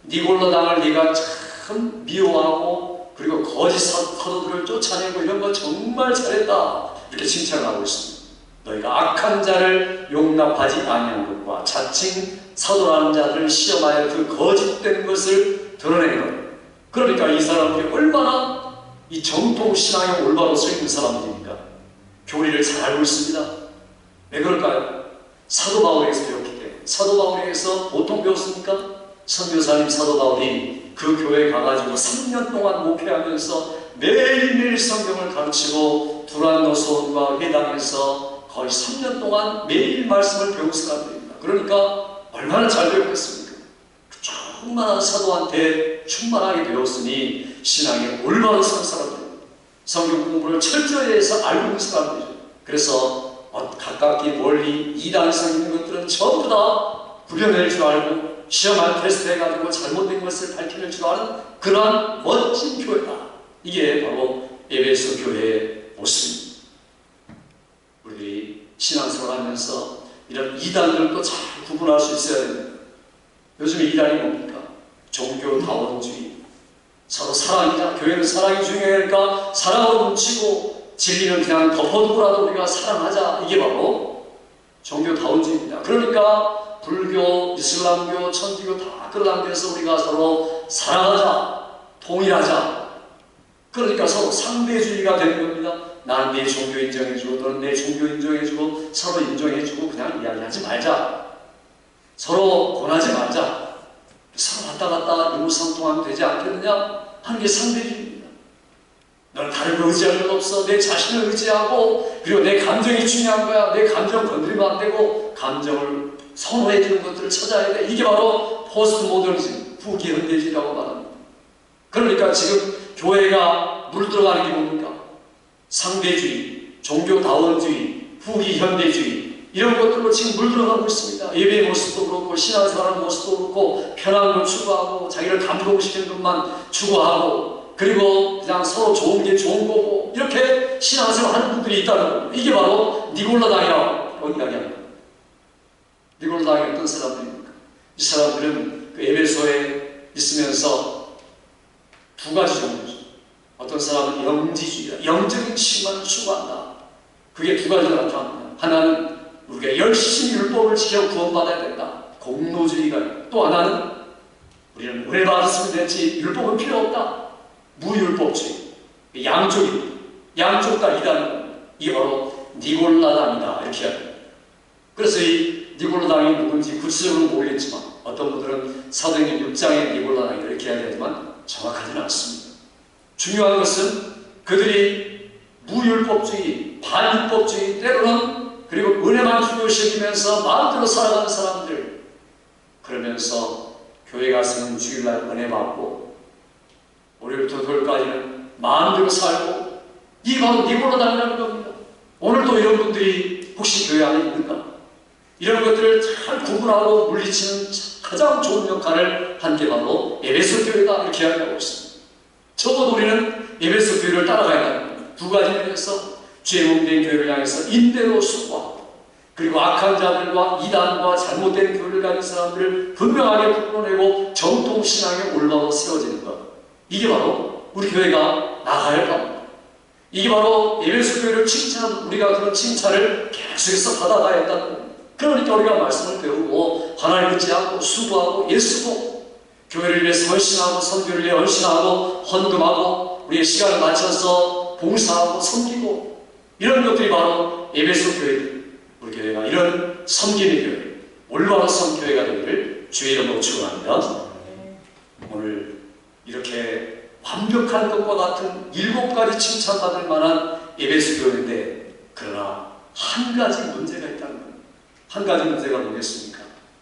니골라당을 네가 참 미워하고 그리고 거짓 사도들을 쫓아내고 이런 거 정말 잘했다. 이렇게 칭찬을 하고 있습니다. 너희가 악한 자를 용납하지 아니한 것과 자칭 사도라는 자들을 시험하여 그 거짓된 것을 드러내는 것. 그러니까 이 사람들이 얼마나 이 정통 신앙에 올바로 서 있는 사람들입니까? 교리를 잘 알고 있습니다. 왜 그럴까요? 사도 바울에게서 배웠기 때문에. 사도 바울에게서 보통 배웠습니까? 선교사님 사도 바울이 그 교회에 가가지고 3년 동안 목회하면서 매일매일 성경을 가르치고 두란노 소원과 회당에서 거의 3년 동안 매일 말씀을 배운 사람들입니다. 그러니까 얼마나 잘 배웠겠습니까? 충만한 사도한테 충만하게 배웠으니 신앙에 올바로 선 사람들입니다. 성경 공부를 철저히 해서 알고 있는 사람들이죠. 그래서 가깝게 멀리 이단에서 있는 것들은 전부 다 구별낼 줄 알고 시험을 테스트해가지고 잘못된 것을 밝혀낼 줄 아는 그러한 멋진 교회다. 이게 바로 에베소 교회의 모습입니다. 우리들이 신앙생활 하면서 이런 이단들도 잘 구분할 수 있어야 됩니다. 요즘에 이단이 뭡니까? 종교다원주의. 서로 사랑이자 교회는 사랑이 중요하니까 사랑으로 뭉치고 진리는 그냥 덮어두고라도 우리가 사랑하자. 이게 바로 종교다원주의입니다. 그러니까 불교, 이슬람교, 천주교 다 끌어당겨서 우리가 서로 사랑하자, 통일하자. 그러니까 서로 상대주의가 되는 겁니다. 나는 내 종교 인정해주고 너는 내 종교 인정해주고 서로 인정해주고 그냥 이야기하지 말자. 서로 권하지 말자. 서로 왔다 갔다 유무상통하면 되지 않겠느냐 하는 게 상대주의입니다. 너는 다른 거 의지할 건 없어. 내 자신을 의지하고 그리고 내 감정이 중요한 거야. 내 감정 건드리면 안 되고 감정을 선호해 주는 것들을 찾아야 돼. 이게 바로 포스트 모더니즘, 후기 현대주의라고 말합니다. 그러니까 지금 교회가 물들어가는 게 뭡니까? 상대주의, 종교다원주의, 후기 현대주의 이런 것들로 지금 물들어가고 있습니다. 예배의 모습도 그렇고 신앙생활의 모습도 그렇고 편한 걸 추구하고 자기를 감동시키는 것만 추구하고 그리고 그냥 서로 좋은 게 좋은 거고 이렇게 신앙생활 하는 분들이 있다는 겁니다. 이게 바로 니골라당이라고 이야기합니다. 니골라당이 어떤 사람들입니까? 이 사람들은 그 에베소에 있으면서 두 가지 종류죠. 어떤 사람은 영지주의다. 영적인 칭만을 추구한다. 그게 두 가지가 나타납니다. 하나는 우리가 열심히 율법을 지켜 구원받아야 된다. 공로주의가 있고 또 하나는 우리는 은혜 받았으면 됐지 율법은 필요 없다. 무율법주의. 양쪽입니다. 양쪽 다 이단입니다. 이게 바로 니골라당이다. 이렇게 합니다. 그래서 이 니골라당이 누군지 구체적으로 모르겠지만 어떤 분들은 사도행전 6장의 니골라당이 이렇게 이야기하지만 정확하지는 않습니다. 중요한 것은 그들이 무율법주의, 반율법주의, 때로는 그리고 은혜만 중요시 여기면서 마음대로 살아가는 사람들 그러면서 교회 가서는 주일날 은혜 받고 월요일부터 토요일까지는 마음대로 살고 이 바로 니골라당이라는 겁니다. 오늘도 이런 분들이 혹시 교회 안에 있는가? 이런 것들을 잘 구분하고 물리치는 가장 좋은 역할을 한 게 바로 에베소 교회다 이렇게 이야기하고 있습니다. 적어도 우리는 에베소 교회를 따라가야 합니다. 두 가지 면에서 죄 몸된 교회를 향해서 인대로 수고하고 그리고 악한 자들과 이단과 잘못된 교회를 가진 사람들을 분명하게 불러내고 정통신앙에 올바로 세워지는 것 이게 바로 우리 교회가 나가야 할 겁니다. 이게 바로 에베소 교회를 우리가 그런 칭찬을 계속해서 받아가야 한다는 겁니다. 그러니까 우리가 말씀을 배우고 하나님 의지하고 수고하고 예수고 교회를 위해 헌신하고 선교를 위해 헌신하고 헌금하고 우리의 시간을 맞춰서 봉사하고 섬기고 이런 것들이 바로 에베소 교회들 우리 교회가 이런 섬기는 교회 올바른 선교회가 되기를 주의 이름으로 축원합니다. 오늘 이렇게 완벽한 것과 같은 7가지 칭찬받을 만한 에베소 교회인데 그러나 한 가지 문제가 있다는 겁니다. 한 가지 문제가 뭐겠습니까?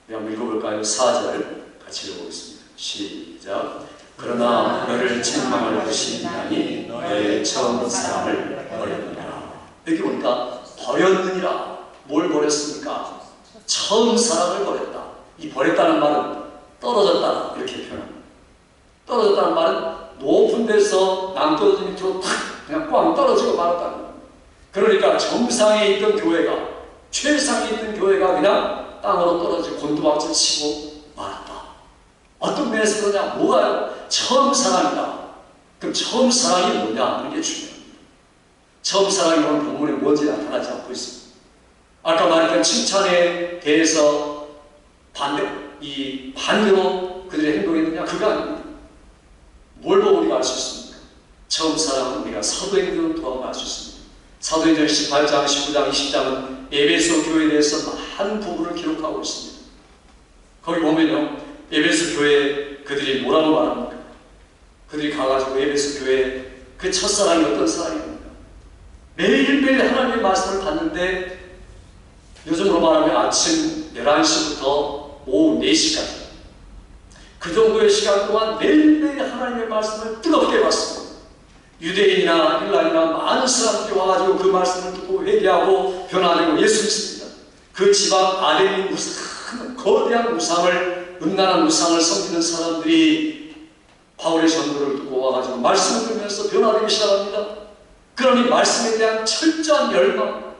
우리 한번 읽어볼까요? 4절 같이 읽어보겠습니다. 시작. 그러나 너를 책망할 것이 있나니 너의 처음 사랑을 버렸느니라. 여기 보니까 버렸느니라. 뭘 버렸습니까? 처음 사랑을 버렸다. 이 버렸다는 말은 떨어졌다 이렇게 표현합니다. 떨어졌다는 말은 높은 데서 낭떠러지 밑으로 탁 그냥 꽝 떨어지고 말았다는 겁니다. 그러니까 정상에 있던 교회가 최상에 있던 교회가 그냥 땅으로 떨어지고 곤두박질 치고 말았다. 어떤 면에서 그러냐? 뭐가요? 처음 사랑이다. 그럼 처음 사랑이 뭐냐 하는 게 중요합니다. 처음 사랑이 오늘 본문에 뭔지 나타나지 않고 있습니다. 아까 말했던 칭찬에 대해서 반대로 그들의 행동했느냐? 그거 아닙니다. 뭘 보고 우리가 알 수 있습니까? 처음 사랑은 우리가 사도행전을 통하고 알 수 있습니다. 사도행전 18장, 19장, 20장은 에베소 교회에 대해서 많은 부분을 기록하고 있습니다. 거기 보면요, 에베소 교회 그들이 뭐라고 말합니까? 그들이 가가지고 에베소 교회 그 첫사랑이 어떤 사랑입니까? 매일매일 하나님의 말씀을 받는데 요즘으로 말하면 아침 11시부터 오후 4시까지 그 정도의 시간 동안 매일매일 하나님의 말씀을 뜨겁게 받습니다. 유대인이나 헬라인이나 많은 사람들이 와가지고 그 말씀을 듣고 회개하고 변화되고 예수 믿습니다. 그 지방 아덴이 거대한 우상을 음란한 우상을 섬기는 사람들이 바울의 전도를 듣고 와가지고 말씀을 들으면서 변화되기 시작합니다. 그러니 말씀에 대한 철저한 열망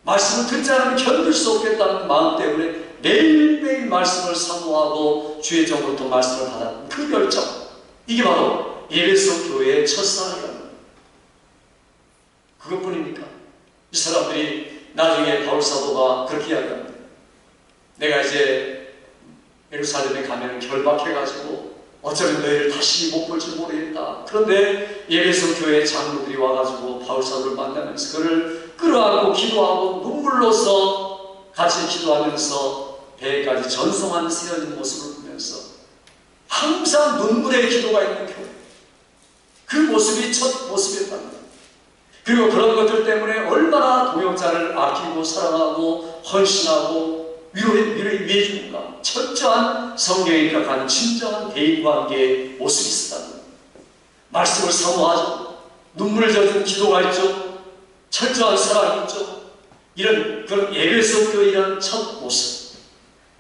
말씀을 듣지 않으면 견딜 수 없겠다는 마음 때문에 매일매일 말씀을 사모하고 주의 정으로부터 말씀을 받았던 그 결정 이게 바로 에베소 교회의 첫사랑이라는 겁니다. 그것뿐입니까? 이 사람들이 나중에 바울 사도가 그렇게 이야기합니다. 내가 이제 예루살렘에 가면 결박해가지고 어쩌면 너희를 다시 못 볼지 모르겠다. 그런데 에베소 교회 장로들이 와가지고 바울 사도를 만나면서 그를 끌어안고 기도하고 눈물로써 같이 기도하면서 배까지 전송한 세어진 모습을 보면서 항상 눈물의 기도가 있는 교회, 그 모습이 첫 모습이었답니다. 그리고 그런 것들 때문에 얼마나 동역자를 아끼고 사랑하고 헌신하고 위로해 주는가. 철저한 성경에 입각한 진정한 대인관계의 모습이 있었답니다. 말씀을 사모하죠. 눈물 젖은 기도가 있죠. 철저한 사랑이 있죠. 이런 그런 에베소 교회 이런 첫 모습,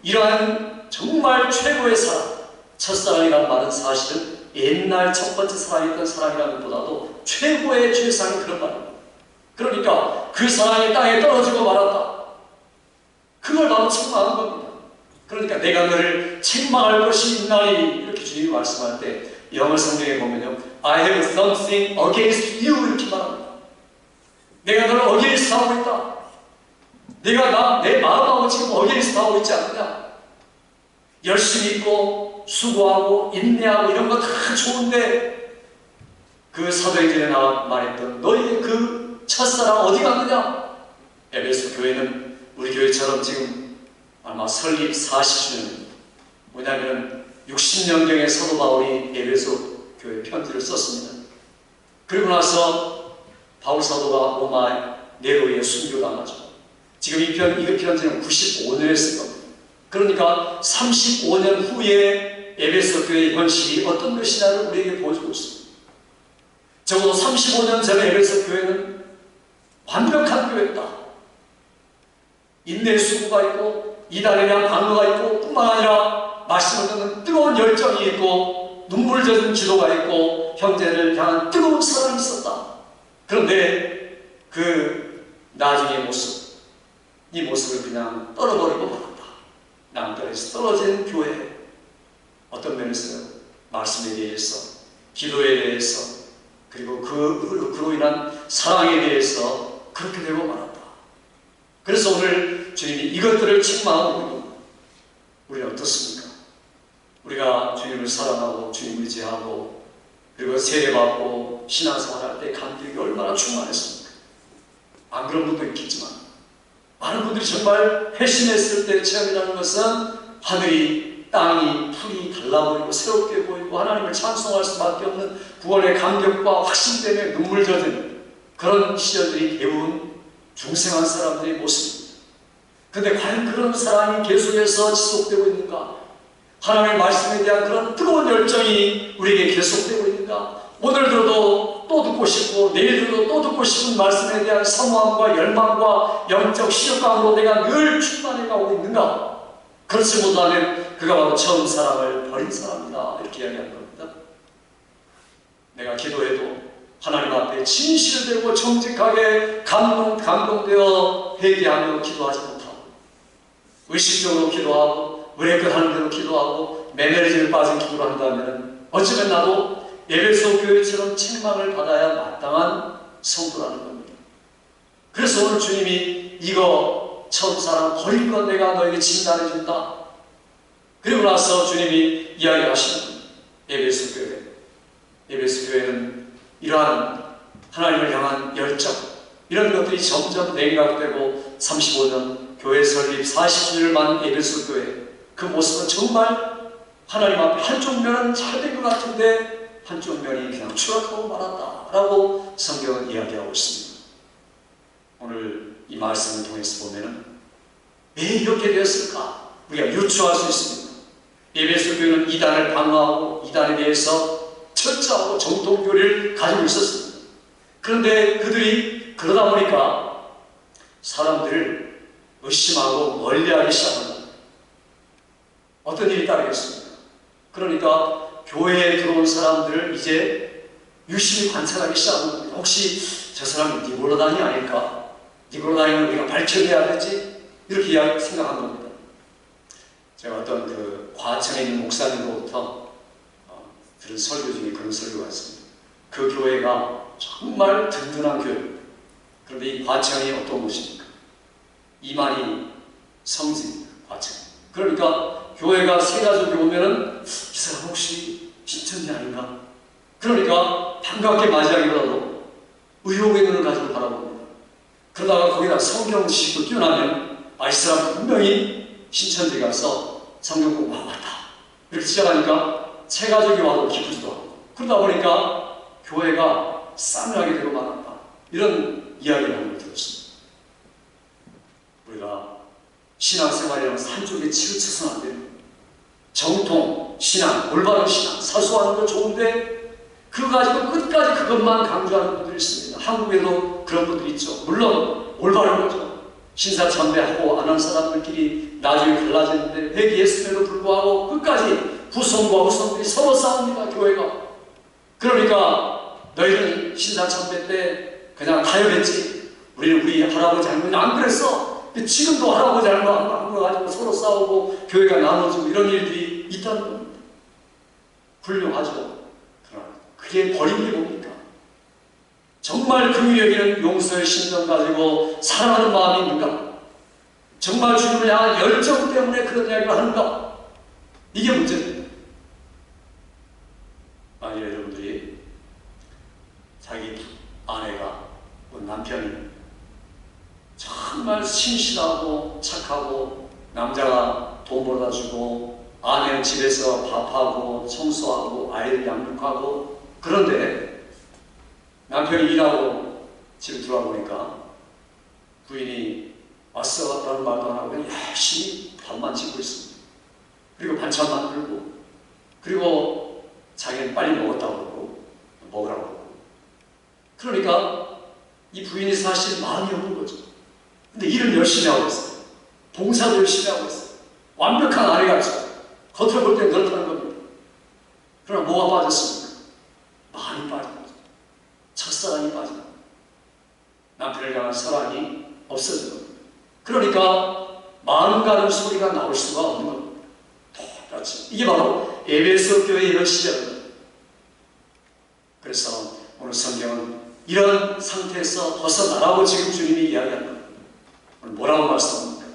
이러한 정말 최고의 사랑, 첫사랑이라는 말은 사실은 옛날 첫 번째 사랑이었던 사랑이라는 것보다도 최고의 최상의 그런 말입니다. 그러니까 그 사랑이 땅에 떨어지고 말았다. 그걸 바로 책망한 겁니다. 그러니까 내가 너를 책망할 것이 있나니, 이렇게 주님이 말씀할 때 영어 성경에 보면요, I have something against you, 이렇게 말합니다. 내가 너를 against 하고 있다. 내가 내 마음하고 지금 against 하고 있지 않느냐. 열심히 있고 수고하고 인내하고 이런 거 다 좋은데 그 사도행전에 말했던 너희의 그 첫사랑 어디 갔느냐. 에베소 교회는 우리 교회처럼 지금 아마 설립 40주년입니다. 뭐냐면 60년경에 사도 바울이 에베소 교회 편지를 썼습니다. 그리고 나서 바울 사도가 로마 네로에 순교당하죠. 지금 이 편지는 95년에 쓴 겁니다. 그러니까 35년 후에 에베소 교회의 현실이 어떤 것이냐를 우리에게 보여주고 있습니다. 적어도 35년 전에 에베소 교회는 완벽한 교회였다. 인내 수고가 있고 이단에 대한 방어가 있고 뿐만 아니라 말씀을 듣는 뜨거운 열정이 있고 눈물 젖은 기도가 있고 형제를 향한 뜨거운 사랑이 있었다. 그런데 그 나중의 모습, 이 모습을 그냥 떨어버리고 말았다. 낭떠러지에서 떨어진 교회. 어떤 면에서는 말씀에 대해서, 기도에 대해서, 그리고 그로 인한 사랑에 대해서 그렇게 되고 말았다. 그래서 오늘 주님이 이것들을 책망하고 있는 겁니다. 우리는 어떻습니까? 우리가 주님을 사랑하고 주님을 의지하고 그리고 세례받고 신앙생활할 때 감격이 얼마나 충만했습니까? 안 그런 분도 있겠지만 많은 분들이 정말 회심했을 때 체험이라는 것은 하늘이, 땅이, 풀이 달라보이고 새롭게 보이고 하나님을 찬송할 수밖에 없는 구원의 감격과 확신 때문에 눈물 젖은 그런 시절들이 대부분 중생한 사람들의 모습입니다. 그런데 과연 그런 사랑이 계속해서 지속되고 있는가? 하나님의 말씀에 대한 그런 뜨거운 열정이 우리에게 계속되고 있는가? 오늘 들어도 또 듣고 싶고 내일 들어도 또 듣고 싶은 말씀에 대한 사모함과 열망과 영적 시력감으로 내가 늘 충만해가고 있는가? 그렇지 못하면 그가 바로 처음 사랑을 버린 사람이다, 이렇게 이야기하는 겁니다. 내가 기도해도 하나님 앞에 진실되고 정직하게 감동되어 회개하며 기도하지 못하고 의식적으로 기도하고 의뢰껏 하는 대로 기도하고 매너리즘에 빠진 기도를 한다면 어쩌면 나도 에베소 교회처럼 책망을 받아야 마땅한 성도라는 겁니다. 그래서 오늘 주님이 이거 처음 사랑 버린 건 내가 너에게 진단해 준다. 그리고 나서 주님이 이야기하시는 에베소 교회. 에베소 교회는 이러한 하나님을 향한 열정, 이런 것들이 점점 냉각되고 35년 교회 설립 40주년을 맞는 에베소 교회, 그 모습은 정말 하나님 앞에 한쪽 면은 잘 된 것 같은데 한쪽 면이 그냥 추락하고 말았다라고 성경은 이야기하고 있습니다. 오늘 이 말씀을 통해서 보면은 왜 이렇게 되었을까? 우리가 유추할 수 있습니다. 에베소 교회는 이단을 방어하고 이단에 대해서 철저하고 정통교리를 가지고 있었습니다. 그런데 그들이 그러다 보니까 사람들을 의심하고 멀리하기 시작합니다. 어떤 일이 따르겠습니까? 그러니까 교회에 들어온 사람들을 이제 유심히 관찰하기 시작한 겁니다. 혹시 저 사람이 니고로당이 아닐까? 니고로당이면 우리가 밝혀내야 되지? 이렇게 생각한 겁니다. 제가 어떤 그 과천에 있는 목사님으로부터 들은 설교 중에 그런 설교가 있습니다. 그 교회가 정말 든든한 교회입니다. 그런데 이 과천이 어떤 곳입니까? 이만희 성지입니다. 과천. 그러니까 교회가 세 가족이 오면은 이 사람 혹시 문제 아닌가? 그러니까 반갑게 맞이하기보다도 의혹의 눈을 가지고 바라봅니다. 그러다가 거기다 성경 지식도 뛰어나면 이 사람 분명히 신천지 가서 성경 공부하고 왔다. 이렇게 시작하니까 새 가족이 와도 기쁘지도 않고, 그러다 보니까 교회가 싸늘하게 되고 말았다. 이런 이야기를 하는 걸 들었습니다. 우리가 신앙생활이라는 산쪽에 치우쳐서는 안 됩니다. 정통, 신앙, 올바른 신앙, 사수하는 거 좋은데 그거 가지고 끝까지 그것만 강조하는 분들이 있습니다. 한국에도 그런 분들이 있죠. 물론 올바른 거죠. 신사참배하고 안 한 사람들끼리 나중에 갈라지는데 회개했음에도 불구하고 끝까지 후손과 후손들이 서로 싸웁니다. 교회가. 그러니까 너희는 신사참배 때 그냥 타협했지. 우리는 우리 할아버지 할머니는 안 그랬어. 근데 지금도 할아버지 할머니 한 거 가지고 서로 싸우고 교회가 나눠지고 이런 일들이 있다는 겁니다. 훌륭하죠. 그러나 그게 버린 게 뭡니까? 정말 긍휼히 용서의 심정 가지고 사랑하는 마음이 있는가? 정말 주님을 향한 열정 때문에 그런 이야기를 하는가? 이게 문제입니다. 만약 여러분들이 자기 아내가 남편이 정말 신실하고 착하고 남자가 돈 벌어다 주고 아내는 집에서 밥하고 청소하고 아이를 양육하고, 그런데 남편이 일하고 집에 들어와 보니까 부인이 왔어 라는 말도 안 하고 그냥 열심히 밥만 짓고 있습니다. 그리고 반찬 만들고, 그리고 자기는 빨리 먹었다고 그러고 먹으라고 그러고. 그러니까 이 부인이 사실 마음이 없는 거죠. 근데 일을 열심히 하고 있어요. 봉사도 열심히 하고 있어요. 완벽한 아내 같죠. 겉으로 볼 때 그렇다는 겁니다. 그러나 뭐가 빠졌습니까? 마음이 빠진 거죠. 첫사랑이 빠진 겁니다. 남편을 향한 사랑이 없어진 겁니다. 그러니까 마음 가는 소리가 나올 수가 없는 겁니다. 똑같이. 이게 바로 에베소 교회의 이런 시절입니다. 그래서 오늘 성경은 이런 상태에서 벗어나라고 지금 주님이 이야기합니다. 오늘 뭐라고 말씀합니까?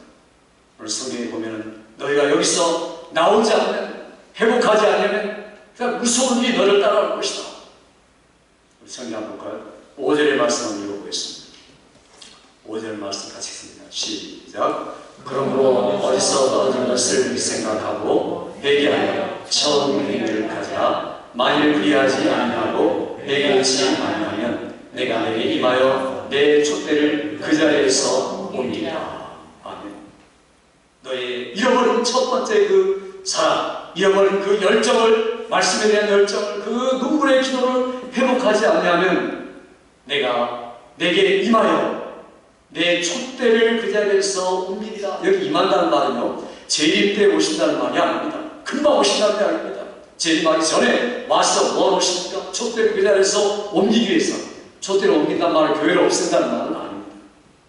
오늘 성경에 보면은 너희가 여기서 나오지 않으면, 회복하지 않으면 그냥 무서운 일이 너를 따라올 것이다. 우리 성경 한번 볼까요? 5절의 말씀 한번 읽어보겠습니다. 5절 말씀 같이 읽습니다. 시작. 그러므로 어디서 얻은 것을 생각하고 회개하여 처음 행위를 가져라. 만일 그리하지 아니하고 회개하지 아니하면 내가 내게 임하여 내 촛대를 그 자리에서 옮기리라. 아멘. 너의 잃어버린 첫 번째 그 사랑, 잃어버린 그 열정을, 말씀에 대한 열정을, 그 눈물의 기도를 회복하지 않으면 내가 내게 임하여 내 촛대를 그 자리에서 옮기리라. 여기 임한다는 말은요, 재림 때 오신다는 말이 아닙니다. 금방 오신다는 게 아닙니다. 재림하기 전에 와서 뭘 오십니까? 촛대를 그 자리에서 옮기기 위해서. 촛대를 옮긴다는 말은 교회를 없앤다는 말은 아닙니다.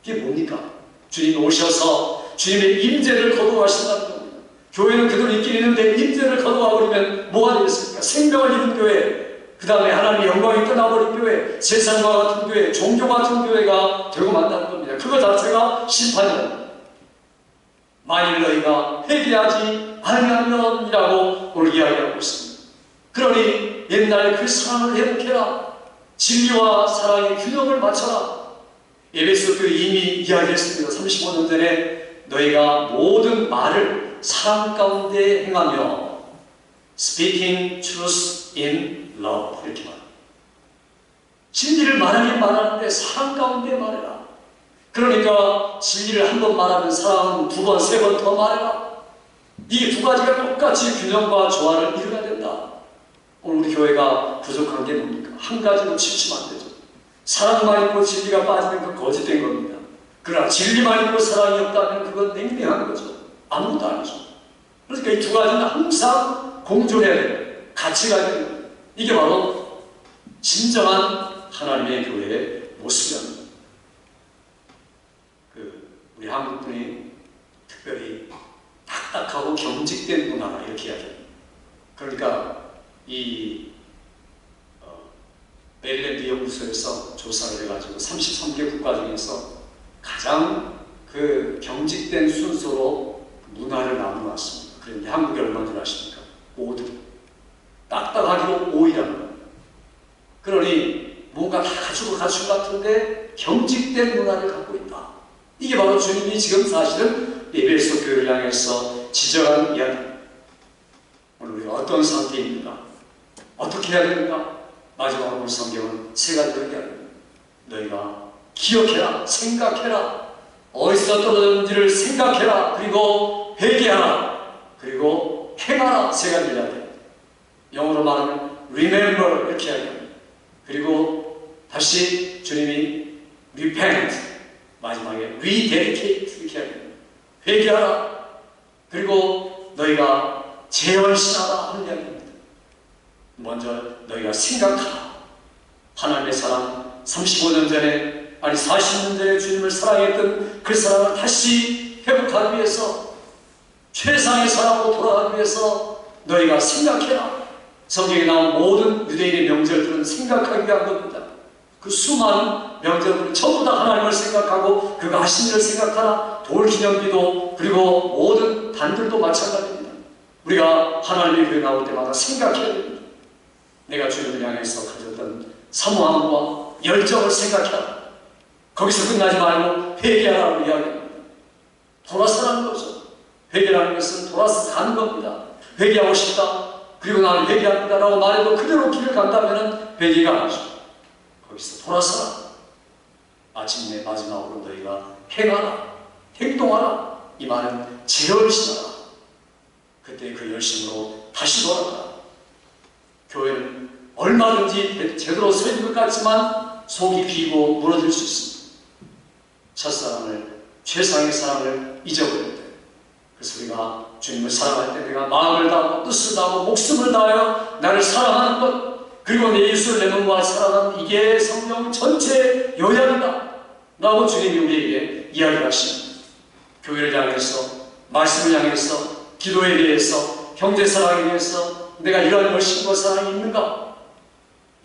그게 뭡니까? 주님이 오셔서 주님의 임재를 거두어가신다는 겁니다. 교회는 그대로 있긴 있는데 임재를 거두어버리면 뭐가 되겠습니까? 생명을 잃은 교회, 그 다음에 하나님의 영광이 떠나버린 교회, 세상과 같은 교회, 종교 같은 교회가 되고 만다는 겁니다. 그거 자체가 심판이다. 만일 너희가 회개하지 아니하면이라고 오늘 이야기하고 있습니다. 그러니 옛날 그 사랑을 회복해라. 진리와 사랑의 균형을 맞춰라. 에베소 교회 이미 이야기했습니다. 35년 전에 너희가 모든 말을 사랑 가운데 행하며 speaking truth in love, 이렇게 말합니다. 진리를 말하긴 말하는데 사랑 가운데 말해라. 그러니까 진리를 한 번 말하면 사랑은 두 번, 세 번 더 말해라. 이게 두 가지가 똑같이 균형과 조화를 이루어야 된다. 오늘 우리 교회가 부족한 게 뭡니까? 한 가지로 치우치면 안 되죠. 사랑만 있고 진리가 빠지면 그건 거짓된 겁니다. 그러나 진리만 있고 사랑이 없다면 그건 냉랭한 거죠. 아무것도 아니죠. 그러니까 이 두 가지는 항상 공존해야 돼요. 같이 가야 돼요. 이게 바로 진정한 하나님의 교회의 모습입니다. 우리 한국분이 특별히 딱딱하고 경직된 문화라 이렇게 이야기합니다. 그러니까 이 메릴랜드 연구소에서 조사를 해가지고 33개 국가 중에서 가장 그 경직된 순서로 문화를 나눠놨습니다. 그런데 한국이 얼마나 줄 아십니까? 5등. 딱딱하기로 오일합니다. 그러니 뭔가 다 갖추고 갖춘 것 같은데 경직된 문화를 갖고 있다. 이게 바로 주님이 지금 사실은 에베소 교회를 향해서 지적한 이야기입니다. 오늘 우리가 어떤 상태입니까? 어떻게 해야 됩니까? 마지막으로 성경은 세 가지로 얘기합니다. 너희가 기억해라, 생각해라, 어디서 떨어졌는지를 생각해라, 그리고 회개하라, 그리고 행하라. 세 가지를 이야기합니다. 영어로 말하면 remember 이렇게 이야기합니다. 그리고 다시 주님이 repent, 마지막에 rededicate 이렇게 이야기합니다. 회개하라, 그리고 너희가 재헌신하라 하는 이야기입니다. 먼저 너희가 생각하라. 하나님의 사랑, 35년 전에 아니 40년 전에 주님을 사랑했던 그 사랑을 다시 회복하기 위해서, 최상의 사랑으로 돌아가기 위해서 너희가 생각해라. 성경에 나온 모든 유대인의 명절들은 생각하기 위한 겁니다. 그 수많은 명절들은 전부 다 하나님을 생각하고 그가 하신 일을 생각하라. 돌기념비도 그리고 모든 단들도 마찬가지입니다. 우리가 하나님의 교회 나올 때마다 생각해야 됩니다. 내가 주님을 향해서 가졌던 사모함과 열정을 생각해라. 거기서 끝나지 말고 회개하라고 이야기합니다. 돌아서 하는 거죠. 회개라는 것은 돌아서 가는 겁니다. 회개하고 싶다, 그리고 나는 회개합니다 라고 말해도 그대로 길을 간다면 회개가 아니죠. 거기서 돌아서라. 아침에 마지막으로 너희가 행하라, 행동하라. 이 말은 재열심하라. 그때 그 열심으로 다시 돌아가라. 교회는 얼마든지 제대로 서 있는 것 같지만 속이 비고 무너질 수 있습니다. 첫사랑을, 최상의 사랑을 잊어버릴 때, 그래서 우리가 주님을 사랑할 때 내가 마음을 다하고 뜻을 다하고 목숨을 다하여 나를 사랑하는 것, 그리고 내 이웃을 내 몸과 사랑하는, 이게 성경 전체의 요약이다 라고 주님이 우리에게 이야기를 하십니다. 교회를 향해서, 말씀을 향해서, 기도에 대해서, 형제 사랑에 대해서 내가 이러한 열심과 사랑이 있는가?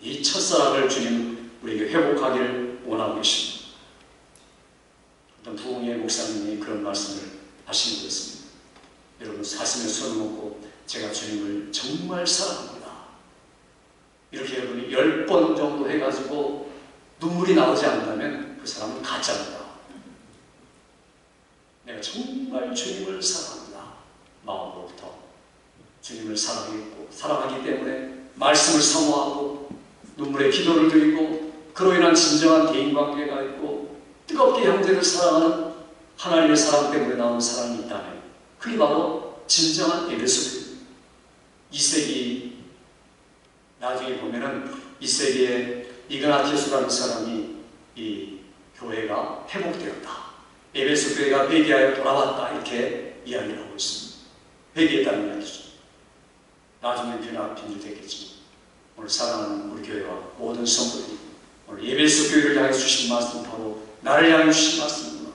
이 첫사랑을 주님 우리에게 회복하기를 원하고 계십니다. 어떤 부흥의 목사님이 그런 말씀을 하신 것 같습니다. 여러분, 가슴에 손을 얹고 제가 주님을 정말 사랑합니다, 이렇게 여러분이 10번 정도 해가지고 눈물이 나오지 않는다면 그 사람은 가짜입니다. 내가 정말 주님을 사랑합니다, 마음으로부터 주님을 사랑했고 사랑하기 때문에 말씀을 사모하고 눈물의 기도를 드리고 그로 인한 진정한 대인관계가 있고 뜨겁게 형제를 사랑하는 하나님의 사랑 때문에 나온 사랑이 있다면 그게 바로 진정한 에베소입니다. 2세기 나중에 보면은 2세기에 이그나티우스라는 사람이 이 교회가 회복되었다, 에베소 교회가 회개하여 돌아왔다, 이렇게 이야기를 하고 있습니다. 회개했다는 이야기죠. 나중에 빈줄되겠지만 오늘 사랑하는 우리 교회와 모든 성도들이 오늘 에베소 교회를 향해 주신 말씀, 바로 나를 향해 주신 말씀입니다.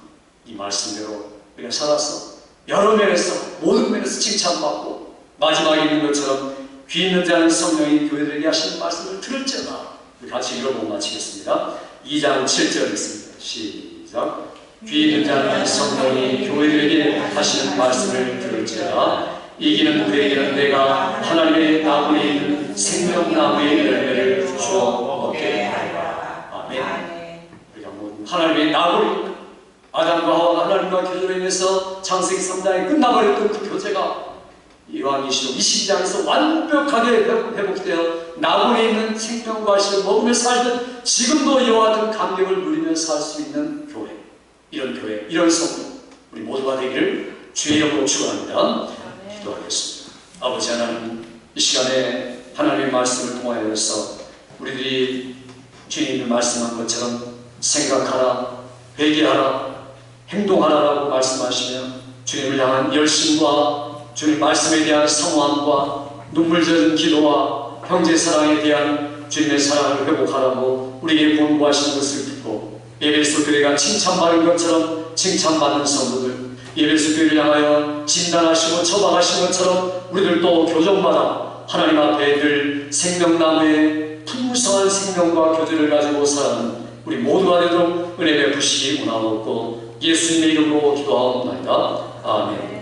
이 말씀대로 우리가 살아서 여러 면에서, 모든 면에서 칭찬받고 마지막에 있는 것처럼 귀 있는 자는 성령이 교회들에게 하시는 말씀을 들을지어다. 우리 같이 읽어보고 마치겠습니다. 2장 7절 있습니다. 시작. 귀 있는 자는 성령이 교회들에게 하시는 말씀을 들을지어다. 이기는 그에게는 내가 하나님의 나무에 있는 생명나무의 열매를 주어 먹게 하리라. 아멘. 우리가 모두 하나님의 나무를, 아담과 하와가 하나님과 교제로 인해서 창세기 3장에 끝나버렸던 그 교제가 요한계시록 22장에서 완벽하게 회복되어 나무에 있는 생명과 씨를 먹으며 살던, 지금도 이와 같은 감격을 누리며 살 수 있는 교회, 이런 교회, 이런 성도 우리 모두가 되기를 주의 이름으로 축원합니다. 기도하겠습니다. 아버지 하나님, 이 시간에 하나님의 말씀을 통하여서 우리들이 주님이 말씀한 것처럼 생각하라, 회개하라, 행동하라라고 말씀하시며 주님을 향한 열심과 주님 말씀에 대한 사모함과 눈물 젖은 기도와 형제 사랑에 대한 주님의 사랑을 회복하라고 우리에게 권고하시는 것을 듣고 에베소 교회가 칭찬받는 것처럼 칭찬받는 성도들, 에베소 교회를 향하여 진단하시고 처방하신 것처럼 우리들도 교정받아 하나님 앞에 늘 생명나무의 풍성한 생명과 교제를 가지고 살아가는 우리 모두가 되도록 은혜 베푸시기 원하옵고 예수님의 이름으로 기도하옵나이다. 아멘.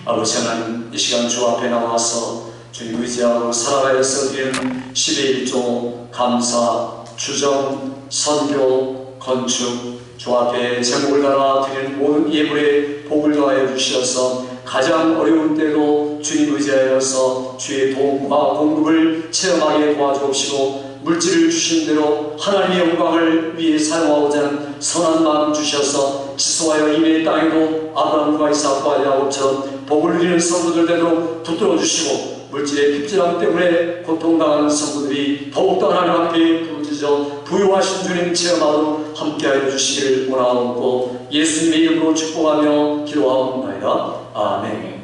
아버지 하나님, 이 시간 주 앞에 나와서 주님 의지하고 살아가서 드리는 11조 감사, 주정, 선교, 건축, 주 앞에 제목을 달아 드리는 모든 예물에 복을 더하여 주시어서 가장 어려운 때도 주님 의지하여서 주의 도움과 공급을 체험하게 도와주옵시고 물질을 주신 대로 하나님의 영광을 위해 사용하고자 하는 선한 마음 주셔서 지소하여 이메의 땅에도 아브라함과 이삭과 야곱처럼 복을 누리는 성도들대로 붙들어 주시고 물질의 핍진함 때문에 고통당하는 성도들이 더욱더 하나님 앞에 부르짖어 부유하신 주님 체험하도록 함께하여 주시기를 원하옵고 예수님의 이름으로 축복하며 기도하옵나이다. 아멘.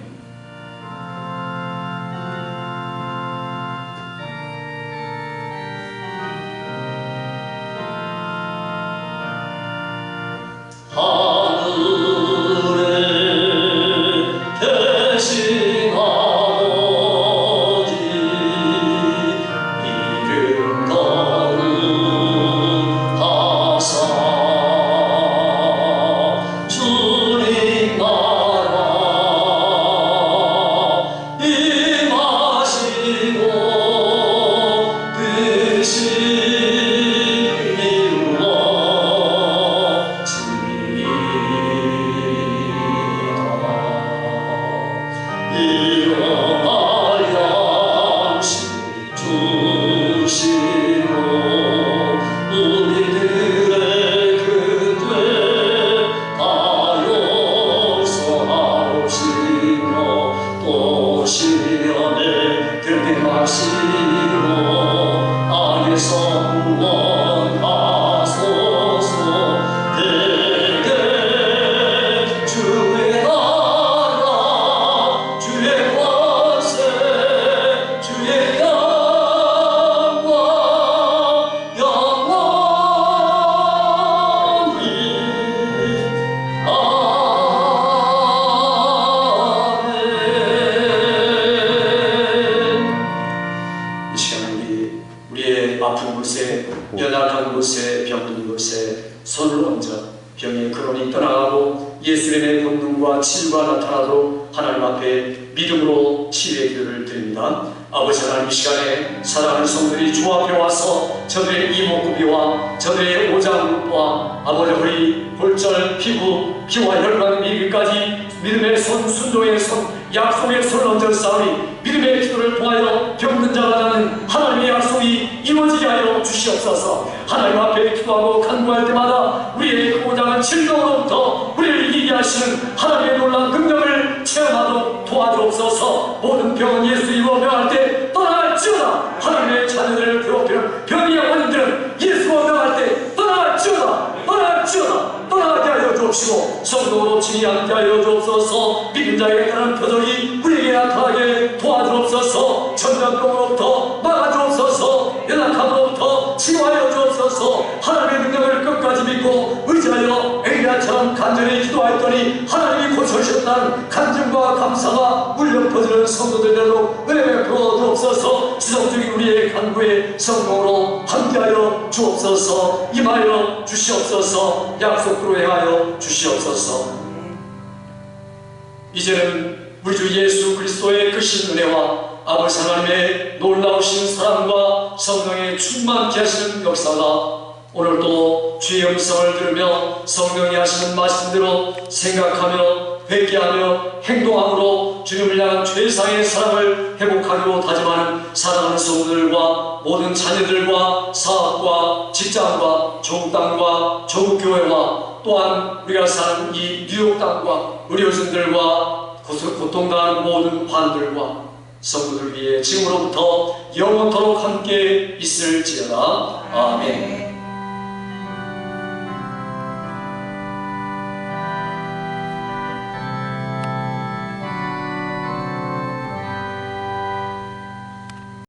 안에서 구원하소 연약한 곳에 병든 곳에 손을 얹어 병의 근원이 떠나가고 예수님의 본능과 치유가 나타나도록 하나님 앞에 믿음으로 치유의 기도를 드립니다. 아버지 하나님, 이 시간에 사랑하는 성도들이 주 앞에 와서 저들의 이목구비와 저들의 오장과 아버지 허리, 골절, 피부, 피와 혈관 미기까지 믿음의 손, 순종의 손, 약속의 손을 얹어 싸우니 믿음의 기도를 통하여 병든 자가 나는 하나님의 약속이 이루어지게 하여 주시옵소서. 하나님 앞에 기도하고 간구할 때마다 우리의 고장한 질병으로부터 우리를 이기게 하시는 하나님의 놀라운 능력을 체험하도록 도와주옵소서. 모든 병은 예수 이름으로 명할 때 떠날지어다. 하나님의 자녀들을 괴롭히는 병의 원인들은 예수로 명할 때 떠날지어다. 떠나게 하여 주옵시고 성도로 진리하게 하여 주옵소서. 믿는 자에게 따른 표적이 우리에게 나타나게 도와주옵소서. 전염병으로부터 막아주옵소서. 연약함으로부터 치유하여 주옵소서. 하나님의 능력을 끝까지 믿고 의지하여 엘리야처럼 간절히 기도하였더니 하나님이 고쳐주셨다는 간증과 감사가 울려 퍼지는 성도들대로 은혜 베풀어 주옵소서. 지속적인 우리의 간구에 성공으로 함께하여 주옵소서. 임하여 주시옵소서. 약속으로 행하여 주시옵소서. 이제는 우리 주 예수 그리스도의 크신 은혜와 아버지 하나님의 놀라우신 사랑과 성령의 충만케 하시는 역사가 오늘도 주의 음성을 들으며 성령이 하시는 말씀대로 생각하며 회개하며 행동함으로 주님을 향한 최상의 사랑을 회복하기로 다짐하는 사랑하는 성도들과 모든 자녀들과 사업과 직장과 조국 땅과 조국 교회와 또한 우리가 사는 이 뉴욕 땅과 의료진들과 고통당하는 모든 환들과 성도들 위해 지금으로부터 영원토록 함께 있을지어다. 아멘.